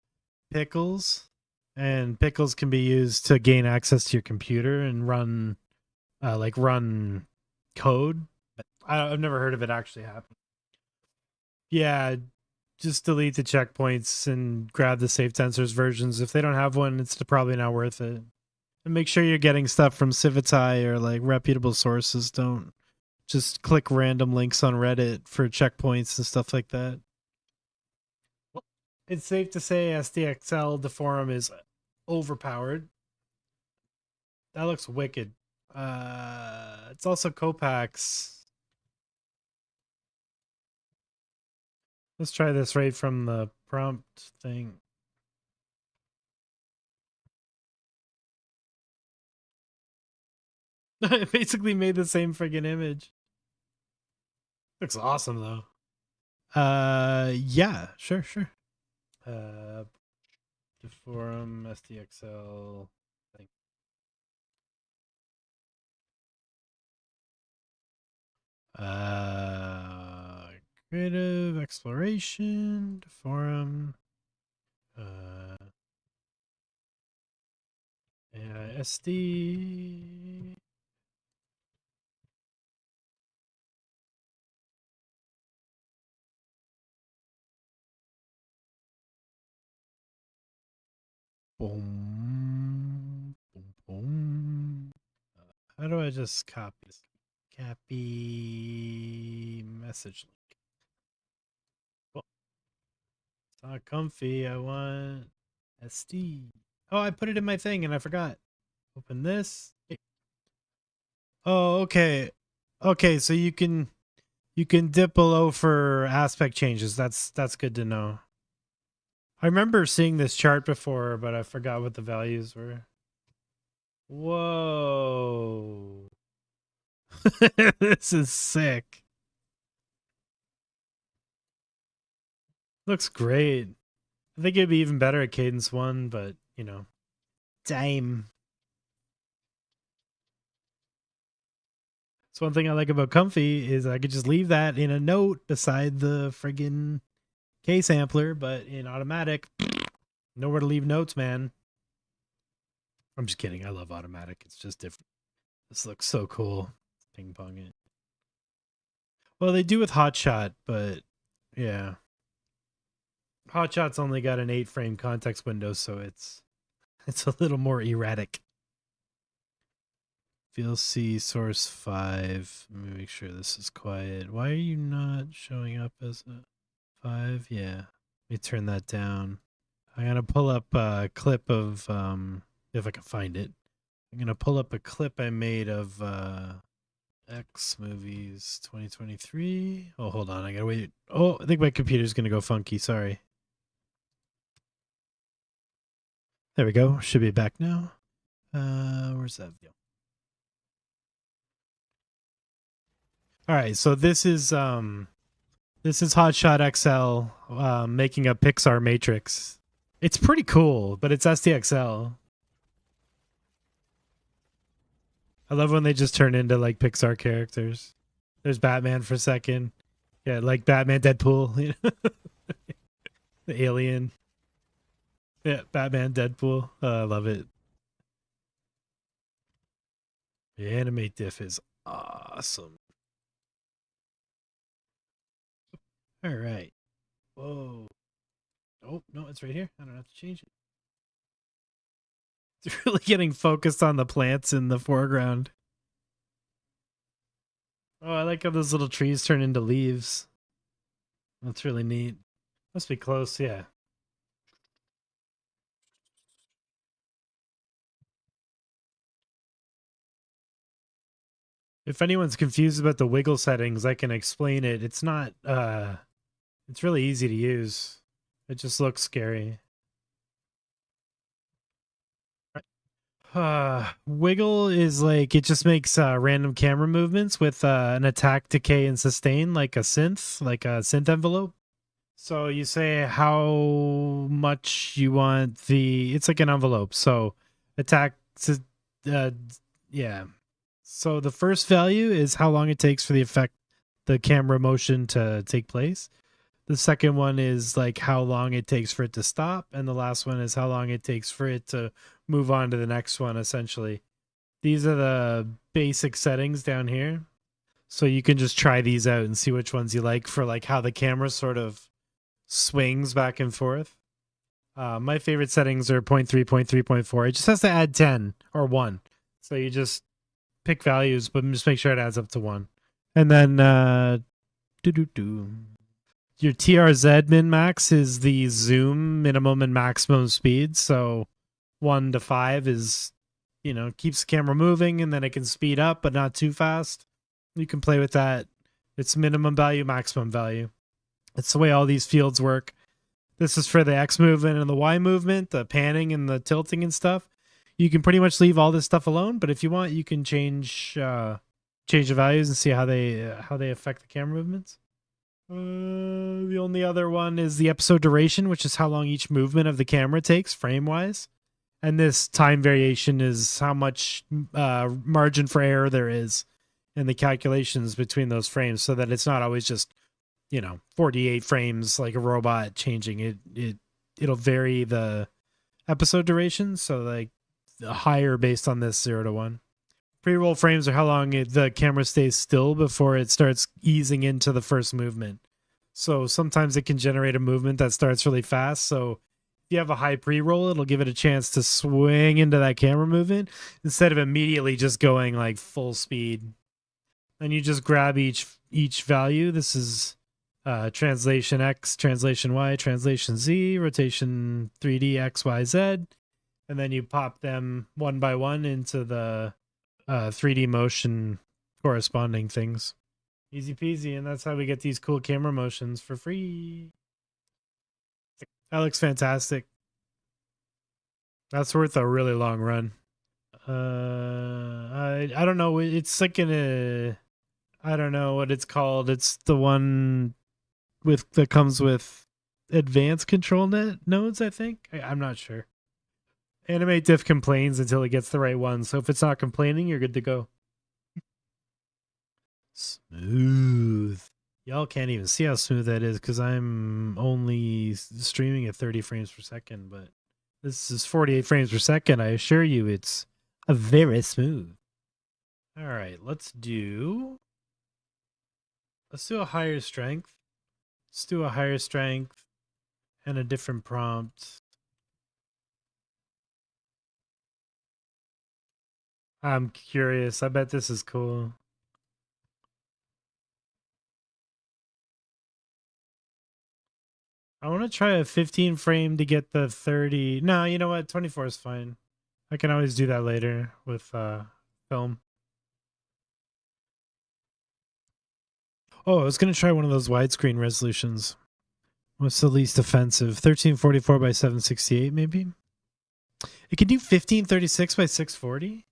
pickles, and pickles can be used to gain access to your computer and run code. I've never heard of it actually happening. Yeah, just delete the checkpoints and grab the savetensors versions. If they don't have one, it's probably not worth it. And make sure you're getting stuff from Civitai or like reputable sources. Don't just click random links on Reddit for checkpoints and stuff like that. It's safe to say SDXL Deforum is overpowered. That looks wicked. It's also Copax. Let's try this right from the prompt thing. It basically made the same friggin' image. Looks awesome though. Yeah, sure. Deforum, SDXL thing. Creative exploration, Deforum, SD. Boom, boom, boom. How do I just copy this? Copy message link. Well, it's not comfy. I want SD. Oh, I put it in my thing and I forgot. Open this. Oh, okay. Okay, so you can dip below for aspect changes. That's good to know. I remember seeing this chart before, but I forgot what the values were. Whoa. This is sick. Looks great. I think it'd be even better at Cadence 1, but, you know. Damn. So one thing I like about Comfy is I could just leave that in a note beside the friggin' K sampler, but in automatic, nowhere to leave notes, man. I'm just kidding. I love automatic. It's just different. This looks so cool. Ping pong it. Well, they do with Hotshot, but yeah. Hotshot's only got an 8-frame context window, so it's a little more erratic. VLC source 5. Let me make sure this is quiet. Why are you not showing up as a 5? Yeah. Let me turn that down. I'm going to pull up a clip of, if I can find it. I'm going to pull up a clip I made of X Movies 2023. Oh, hold on. I got to wait. Oh, I think my computer's going to go funky. Sorry. There we go. Should be back now. Where's that video? All right, so this is Hotshot XL making a Pixar Matrix. It's pretty cool, but it's SDXL. I love when they just turn into like Pixar characters. There's Batman for a second. Yeah, like Batman, Deadpool. You know? The alien. Yeah, Batman, Deadpool. I love it. The AnimateDiff is awesome. All right. Whoa. Oh, no, it's right here. I don't have to change it. It's really getting focused on the plants in the foreground. Oh, I like how those little trees turn into leaves. That's really neat. Must be close, yeah. If anyone's confused about the wiggle settings, I can explain it. It's not, it's really easy to use. It just looks scary. Wiggle is like, it just makes random camera movements with an attack, decay, and sustain, like a synth envelope. So you say how much you want it's like an envelope. So attack, yeah. So the first value is how long it takes for the camera motion to take place. The second one is like how long it takes for it to stop. And the last one is how long it takes for it to move on to the next one, essentially. These are the basic settings down here. So you can just try these out and see which ones you like for like how the camera sort of swings back and forth. My favorite settings are 0.3, 0.3, 0.4. It just has to add 10 or 1. So you just pick values, but just make sure it adds up to 1. And then your TRZ min max is the zoom minimum and maximum speed. So 1 to 5 is, you know, keeps the camera moving, and then it can speed up, but not too fast. You can play with that. It's minimum value, maximum value. It's the way all these fields work. This is for the X movement and the Y movement, the panning and the tilting and stuff. you can pretty much leave all this stuff alone, but if you want, you can change the values and see how they affect the camera movements. The only other one is the episode duration, which is how long each movement of the camera takes frame wise. And this time variation is how much margin for error there is in the calculations between those frames, so that it's not always just, 48 frames like a robot changing. It'll vary the episode duration, so like higher based on this 0 to 1. Pre-roll frames are how long the camera stays still before it starts easing into the first movement. So sometimes it can generate a movement that starts really fast. So if you have a high pre-roll, it'll give it a chance to swing into that camera movement instead of immediately just going like full speed. And you just grab each value. This is translation X, translation Y, translation Z, rotation 3D X, Y, Z. And then you pop them one by one into the 3D motion corresponding things. Easy peasy, and that's how we get these cool camera motions for free. That looks fantastic. That's worth a really long run. I don't know. It's like I don't know what it's called. It's the one that comes with advanced control nodes, I think. I'm not sure. AnimateDiff complains until it gets the right one. So if it's not complaining, you're good to go. Smooth. Y'all can't even see how smooth that is because I'm only streaming at 30 frames per second, but this is 48 frames per second. I assure you it's a very smooth. All right, let's do a higher strength. Let's do a higher strength and a different prompt. I'm curious. I bet this is cool. I want to try a 15 frame to get the 30. No, you know what? 24 is fine. I can always do that later with film. Oh, I was going to try one of those widescreen resolutions. What's the least offensive? 1344 by 768, maybe? It can do 1536 by 640?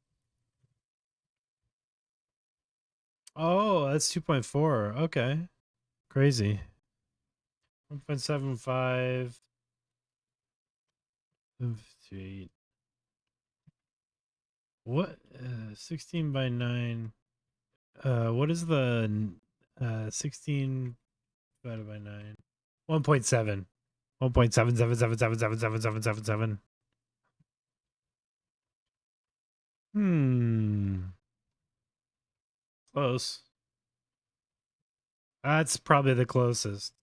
Oh, that's 2.4. Okay. Crazy. 1.75. 58. What? 16 by 9. What is the 16 divided by 9? 1.7. 1.777777777. Close. That's probably the closest.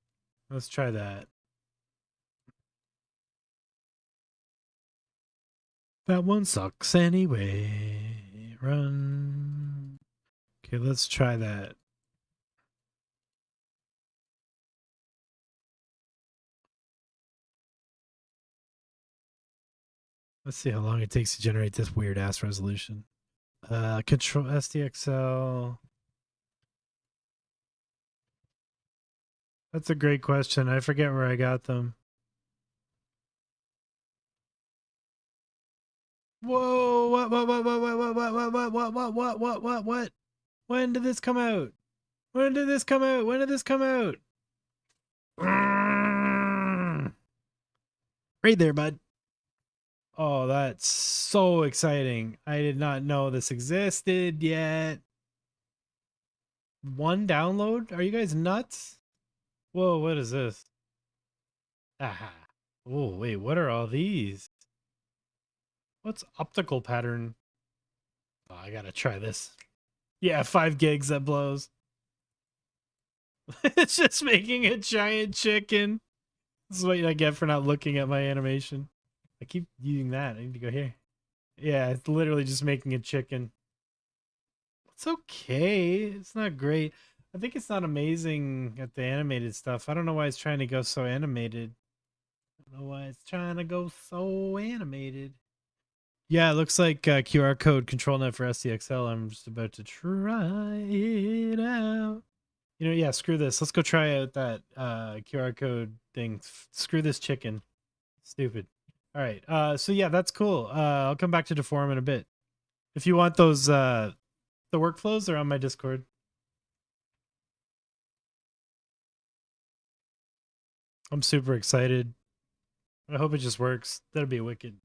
Let's try that. That one sucks anyway. Run. Okay, let's try that. Let's see how long it takes to generate this weird ass resolution. Control SDXL. That's a great question. I forget where I got them. Whoa, what? When did this come out? When did this come out? When did this come out? Right there, bud. Oh, that's so exciting. I did not know this existed yet. One download? Are you guys nuts? Whoa, what is this? Aha. Oh, wait, what are all these? What's optical pattern? Oh, I gotta try this. Yeah, 5 gigs, that blows. It's just making a giant chicken. This is what I get for not looking at my animation. I keep using that. I need to go here. Yeah, it's literally just making a chicken. It's okay. It's not great. I think it's not amazing at the animated stuff. I don't know why it's trying to go so animated. I don't know why it's trying to go so animated. Yeah, it looks like QR code control net for SDXL. I'm just about to try it out. Yeah, screw this. Let's go try out that QR code thing. Screw this chicken. Stupid. All right. So yeah, that's cool. I'll come back to Deforum in a bit. If you want those, the workflows, they're on my Discord. I'm super excited. I hope it just works. That'd be wicked.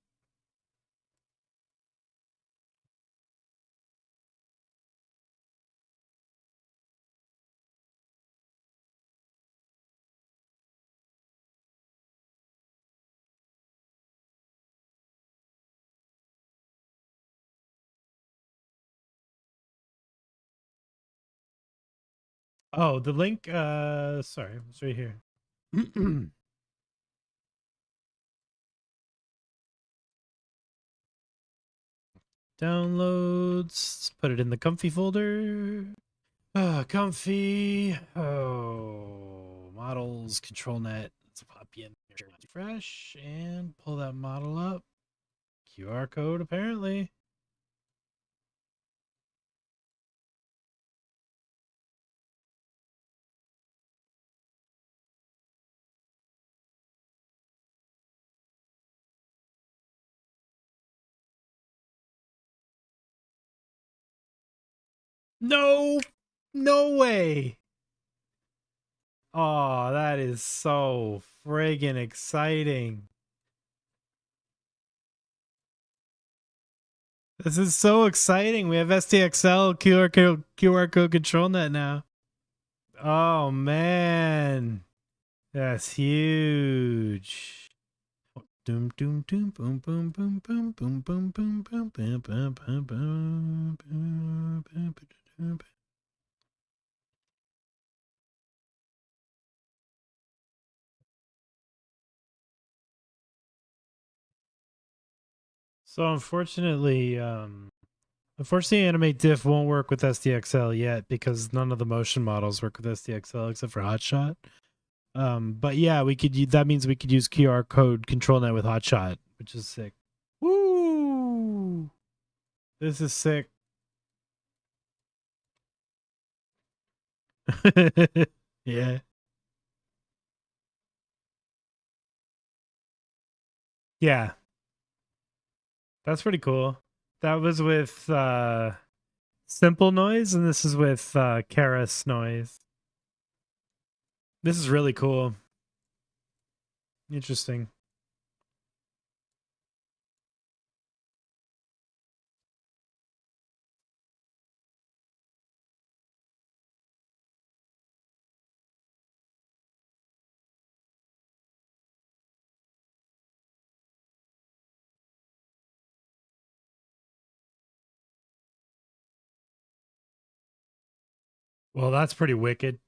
Oh, the link, sorry, it's right here. Downloads. Let's put it in the Comfy folder. Comfy. Oh, models, control net. Let's pop in fresh and pull that model up. QR code, apparently. No, no way. Oh, that is so friggin' exciting. This is so exciting. We have STXL QR code control net now. Oh man. That's huge. Doom doom doom boom boom boom boom boom boom boom boom boom boom boom boom boom boom. So unfortunately, AnimateDiff won't work with SDXL yet because none of the motion models work with SDXL except for Hotshot. But yeah, that means we could use QR code control net with Hotshot, which is sick. Woo! This is sick. Yeah. Yeah. That's pretty cool. That was with Simple Noise, and this is with Keras Noise. This is really cool. Interesting. Well, that's pretty wicked.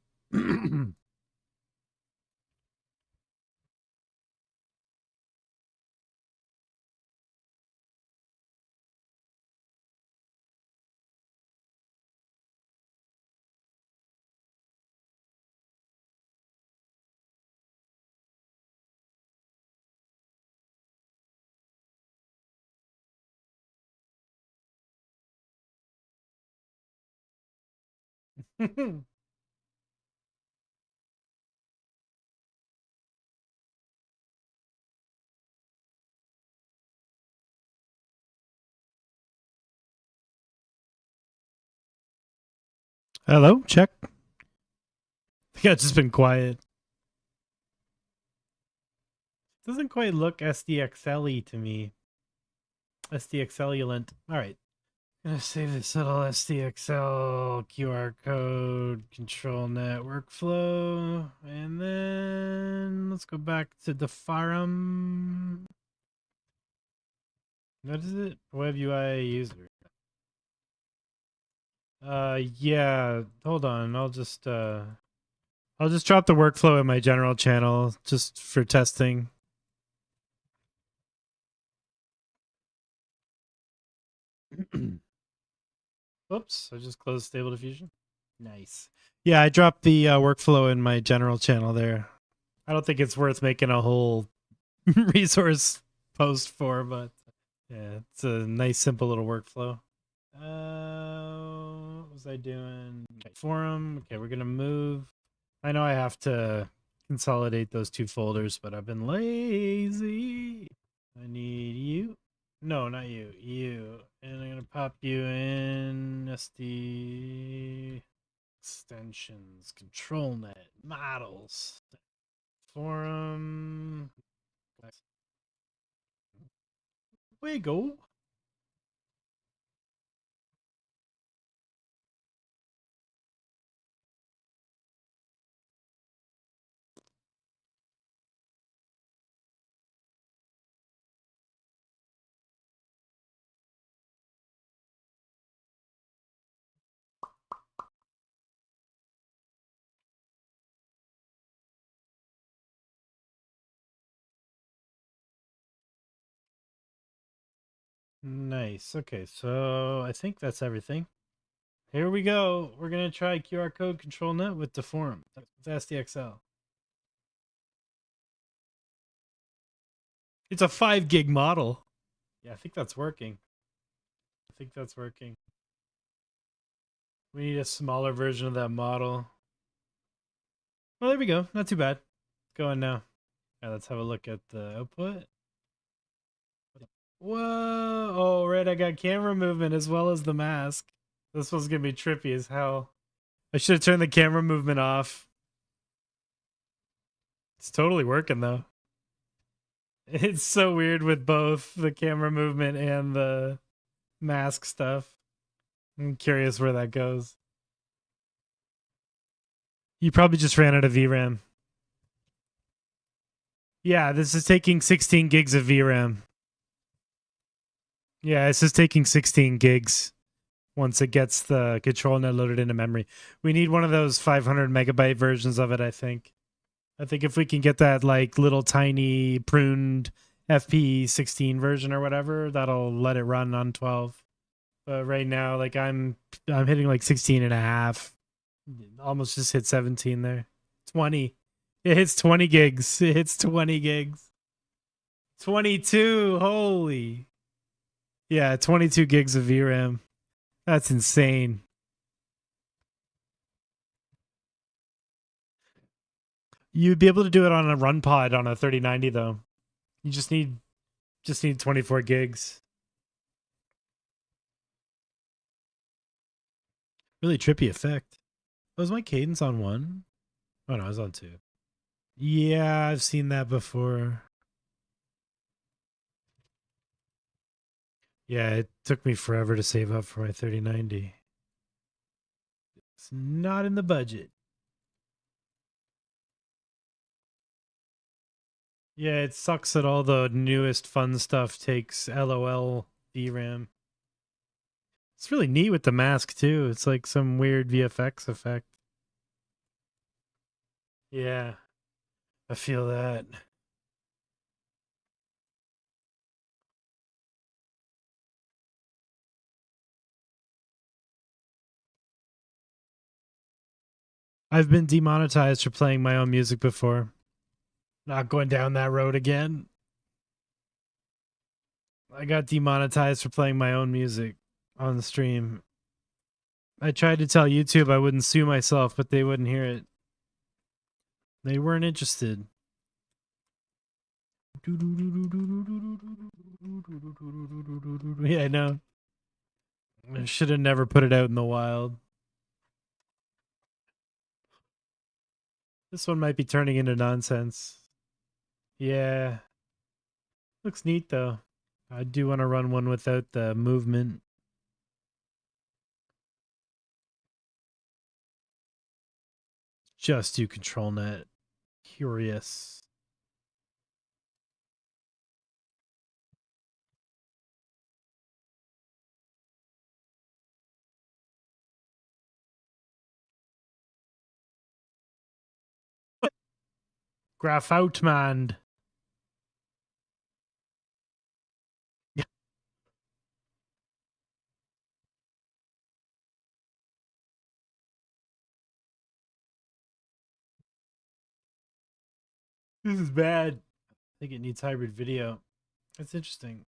Hello, check. I think I've just been quiet. Doesn't quite look SDXL-y to me. SDXL-ulent. All right. Gonna save this little SDXL QR code control net workflow. And then let's go back to the Deforum. What is it? Web UI user. Yeah, hold on. I'll just drop the workflow in my general channel just for testing. Oops, I just closed Stable Diffusion. Nice. Yeah, I dropped the workflow in my general channel there. I don't think it's worth making a whole resource post for, but yeah, it's a nice, simple little workflow. What was I doing? Okay, forum. Okay, we're gonna move. I know I have to consolidate those two folders, but I've been lazy. I need you. No, not you. You. And I'm gonna pop you in SD extensions, control net, models, forum. Wiggle. Nice. Okay, so I think that's everything. Here we go. We're gonna try QR code control net with Deforum. That's SDXL. It's a 5 gig model. Yeah, I think that's working. I think that's working. We need a smaller version of that model. Well, there we go. Not too bad. It's going now. Yeah, let's have a look at the output. Whoa! Oh, right. I got camera movement as well as the mask. This one's gonna be trippy as hell. I should have turned the camera movement off. It's totally working though. It's so weird with both the camera movement and the mask stuff. I'm curious where that goes. You probably just ran out of VRAM. Yeah, this is taking 16 gigs of VRAM. Yeah, this is taking 16 gigs once it gets the control net loaded into memory. We need one of those 500 megabyte versions of it, I think. I think if we can get that like little tiny pruned FP16 version or whatever, that'll let it run on 12. But right now, like I'm hitting like 16 and a half. Almost just hit 17 there. 20. It hits 20 gigs. It hits 20 gigs. 22. Holy. Yeah, 22 gigs of VRAM. That's insane. You'd be able to do it on a run pod on a 3090 though. You just need 24 gigs. Really trippy effect. Was my cadence on 1? Oh no, I was on 2. Yeah, I've seen that before. Yeah, it took me forever to save up for my 3090. It's not in the budget. Yeah, it sucks that all the newest fun stuff takes LOL VRAM. It's really neat with the mask too. It's like some weird VFX effect. Yeah, I feel that. I've been demonetized for playing my own music before. Not going down that road again. I got demonetized for playing my own music on the stream. I tried to tell YouTube I wouldn't sue myself, but they wouldn't hear it. They weren't interested. Yeah, I know. I should have never put it out in the wild. This one might be turning into nonsense. Yeah. Looks neat, though. I do want to run one without the movement. Just do control net. Curious. Graph out, man. Yeah. This is bad. I think it needs hybrid video. That's interesting.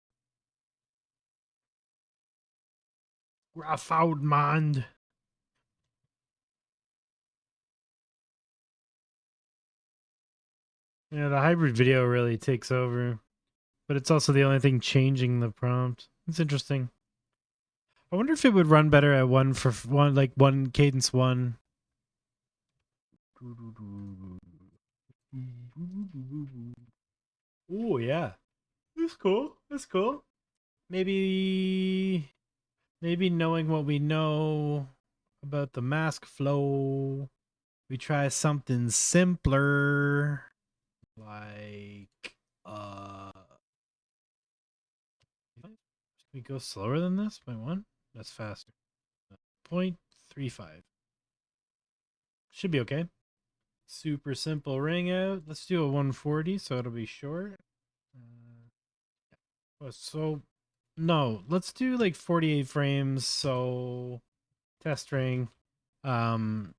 Graph out, man. Yeah, the hybrid video really takes over. but it's also the only thing changing the prompt. It's interesting. I wonder if it would run better at one for one, like one cadence one. Oh yeah, that's cool. That's cool. Maybe knowing what we know about the mask flow, we try something simpler, like can we go slower than this by one? That's faster. 0.35. Should be okay. Super simple ring out. Let's do a 140 so it'll be short. So no, let's do like 48 frames. So test ring. Could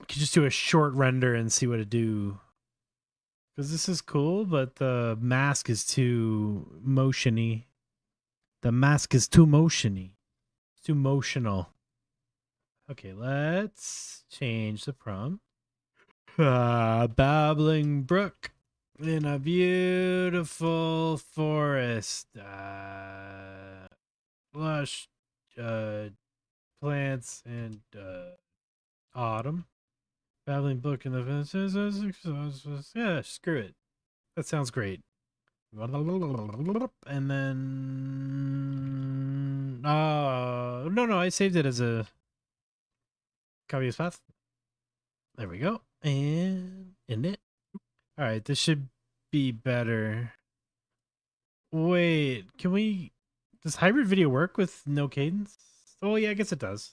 just do a short render and see what it do. Because this is cool, but the mask is too motiony. The mask is too motiony. It's too motional. Okay, let's change the prompt. Babbling brook in a beautiful forest. Lush plants and autumn. Babbling brook in the... Yeah, screw it. That sounds great. And then... no, I saved it as a copy as path. There we go. And in it. All right, this should be better. Wait, can we... Does hybrid video work with no cadence? Oh, yeah, I guess it does.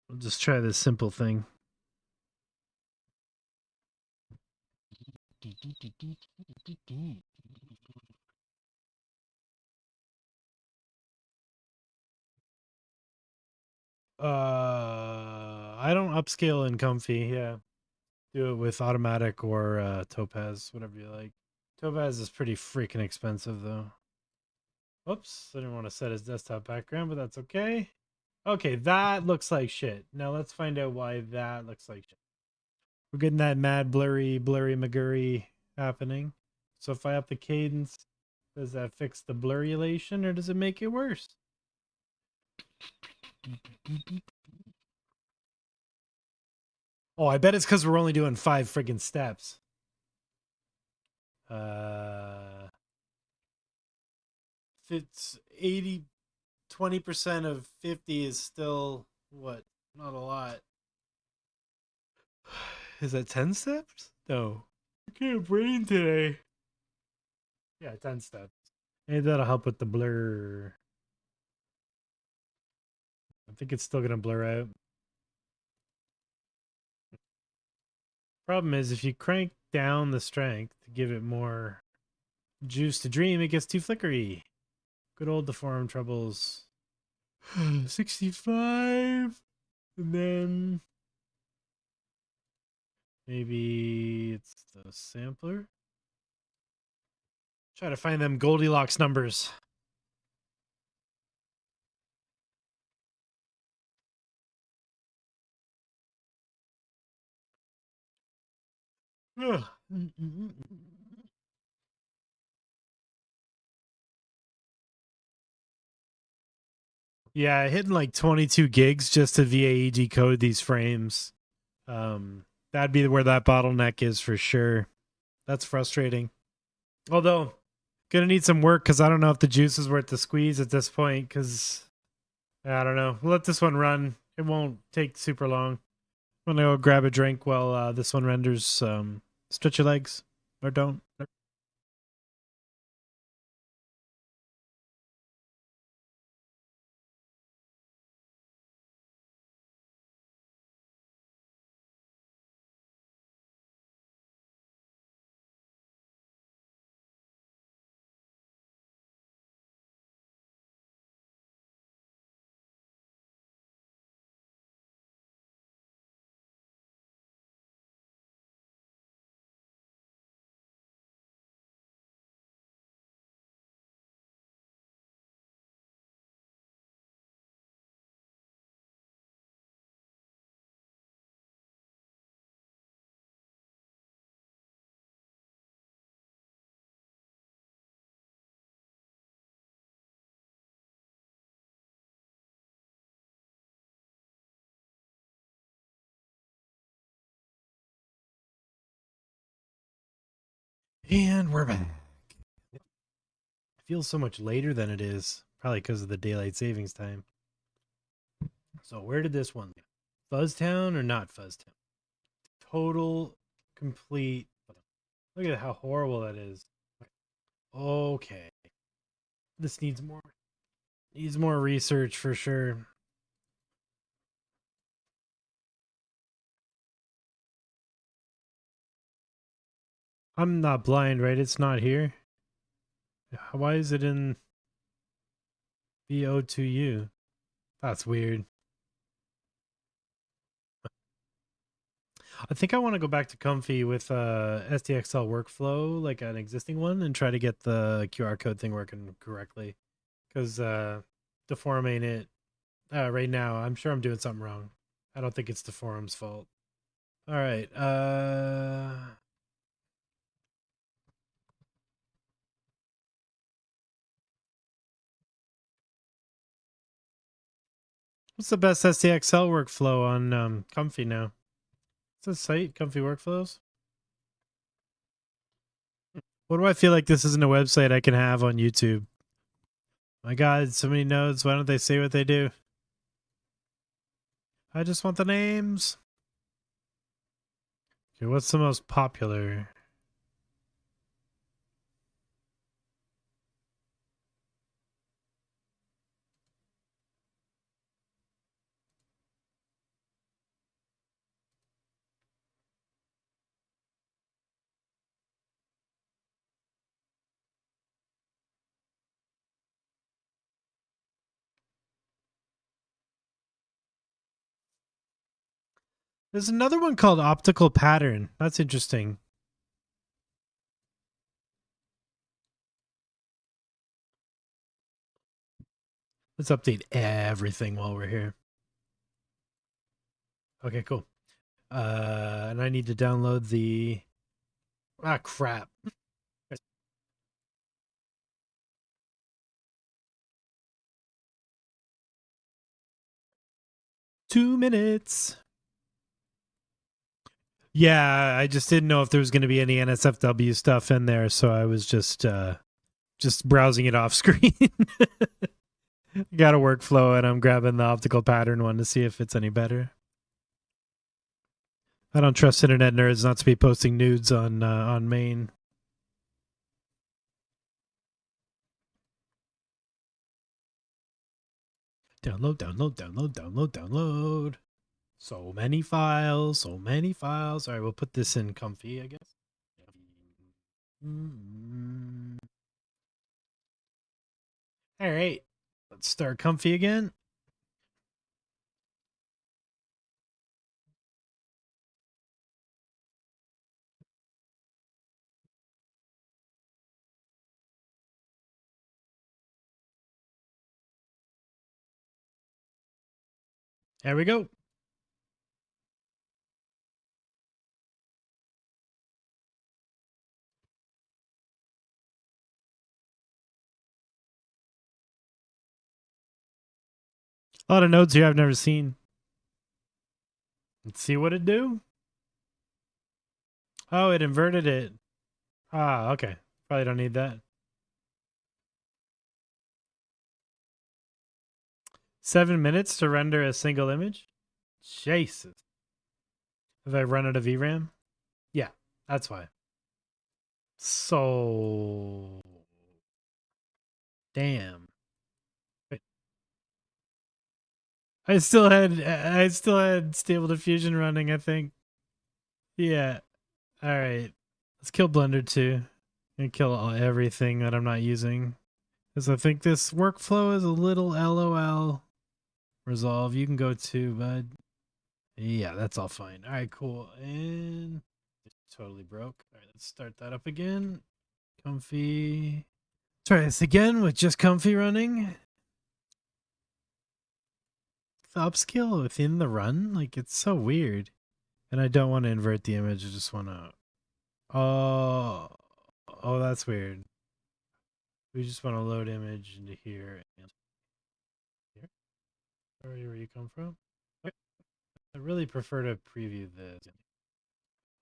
We'll just try this simple thing. I don't upscale in Comfy, yeah. Do it with automatic or Topaz, whatever you like. Topaz is pretty freaking expensive though. Oops, I didn't want to set his desktop background, but that's okay. Okay, that looks like shit. Now let's find out why that looks like shit. We're getting that mad blurry McGurry happening. So if I up the cadence, does that fix the blurrulation or does it make it worse? Oh, I bet it's because we're only doing 5 friggin' steps. If it's 20% of 50 is still what? Not a lot. Is that 10 steps? No. I can't brain today. Yeah, 10 steps. Maybe that'll help with the blur. I think it's still gonna blur out. Problem is, if you crank down the strength to give it more juice to dream, it gets too flickery. Good old Deforum troubles. 65. And then maybe it's the sampler. Try to find them Goldilocks numbers. Yeah, hitting like 22 gigs just to VAE decode these frames. That'd be where that bottleneck is for sure. That's frustrating. Although, gonna need some work because I don't know if the juice is worth the squeeze at this point because I don't know. We'll let this one run. It won't take super long. I'm gonna go grab a drink while this one renders. Stretch your legs or don't. And we're back. It feels so much later than it is, probably because of the daylight savings time. So where did this one go? Fuzztown or not Fuzztown? Total, complete. Look at how horrible that is. Okay. This needs more research for sure. I'm not blind, right? It's not here. Why is it in VO2U? That's weird. I think I want to go back to Comfy with SDXL workflow, like an existing one, and try to get the QR code thing working correctly. Because Deforum ain't it right now. I'm sure I'm doing something wrong. I don't think it's Deforum's fault. All right. What's the best SDXL workflow on Comfy now? What's the site? Comfy Workflows? What do I feel like this isn't a website I can have on YouTube? My God, so many nodes. Why don't they say what they do? I just want the names. Okay, what's the most popular? There's another one called Optical Pattern. That's interesting. Let's update everything while we're here. Okay, cool. And I need to download the... Ah, crap. Two minutes. Yeah, I just didn't know if there was going to be any NSFW stuff in there, so I was just browsing it off screen. Got a workflow, and I'm grabbing the optical pattern one to see if it's any better. I don't trust internet nerds not to be posting nudes on main. Download. So many files. All right, we'll put this in Comfy, I guess. All right, let's start Comfy again. There we go. A lot of nodes here I've never seen. Let's see what it do. Oh, it inverted it. Ah, okay. Probably don't need that. 7 minutes to render a single image? Jesus. Have I run out of VRAM? Yeah, that's why. So... Damn. Wait. I still had Stable Diffusion running, I think. Yeah. All right. Let's kill Blender too. And kill everything that I'm not using. Because I think this workflow is a little LOL. Resolve, you can go too, bud. Yeah, that's all fine. All right, cool. And it totally broke. All right, let's start that up again. Comfy. Try this again with just Comfy running. The upscale within the run, like it's so weird. And I don't want to invert the image. I just want to. Oh, that's weird. We just want to load image into here and here. Sorry, where you come from? Okay. I really prefer to preview this.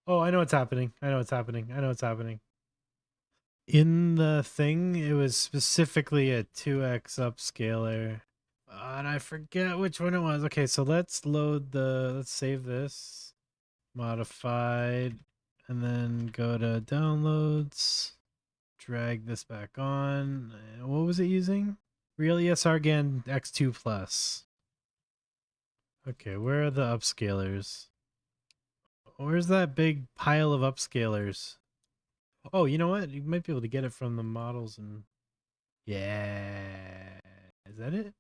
Oh, I know what's happening. I know what's happening. in the thing, it was specifically a 2x upscaler. And I forget which one it was. Okay, so let's save this. Modified. And then go to downloads. Drag this back on. What was it using? Real ESRGAN X2 Plus. Okay, where are the upscalers? Where's that big pile of upscalers? Oh, you know what? You might be able to get it from the models and... Yeah. Is that it?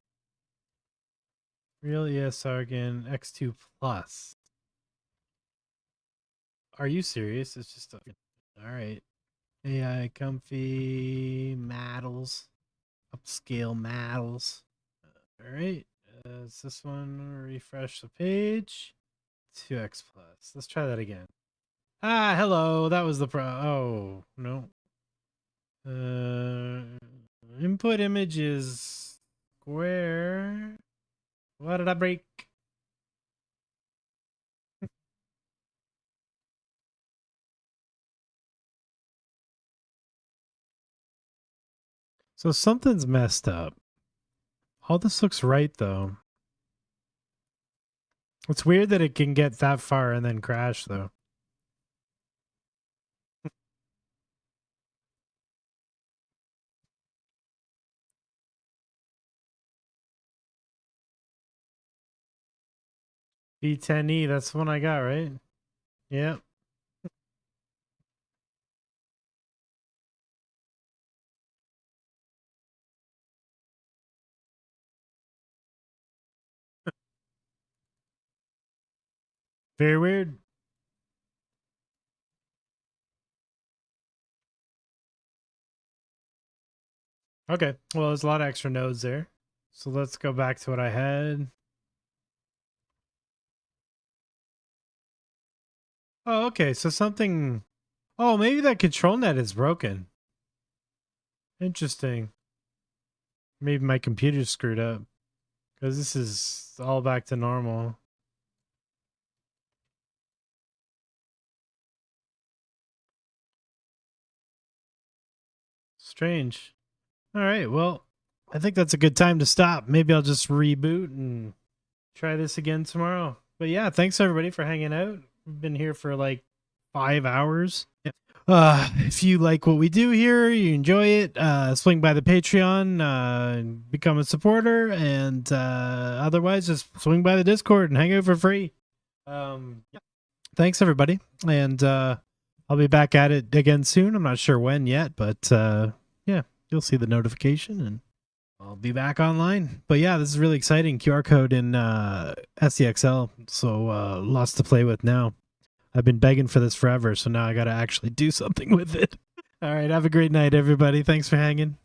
Real ESRGAN X2 Plus. Are you serious? It's just a... Alright. AI comfy models. Upscale models. Alright. Is this one? Refresh the page. 2x plus. Let's try that again. Ah, hello. That was the oh, no. Input image is square. What did I break? So something's messed up. All this looks right, though. It's weird that it can get that far and then crash, though. B10E, that's the one I got, right? Yep. Very weird. Okay, well, there's a lot of extra nodes there. So let's go back to what I had. Oh, okay, so something... Oh, maybe that control net is broken. Interesting. Maybe my computer's screwed up. Because this is all back to normal. Strange. All right, well, I think that's a good time to stop. Maybe I'll just reboot and try this again tomorrow. But yeah, thanks everybody for hanging out. We've been here for like 5 hours. If you like what we do here, you enjoy it, swing by the Patreon, become a supporter, and otherwise just swing by the Discord and hang out for free. Yeah. Thanks everybody, and I'll be back at it again soon. I'm not sure when yet, but yeah, you'll see the notification and I'll be back online. But yeah, this is really exciting. QR code in SCXL, so lots to play with now. I've been begging for this forever, so now I got to actually do something with it. All right, have a great night, everybody. Thanks for hanging.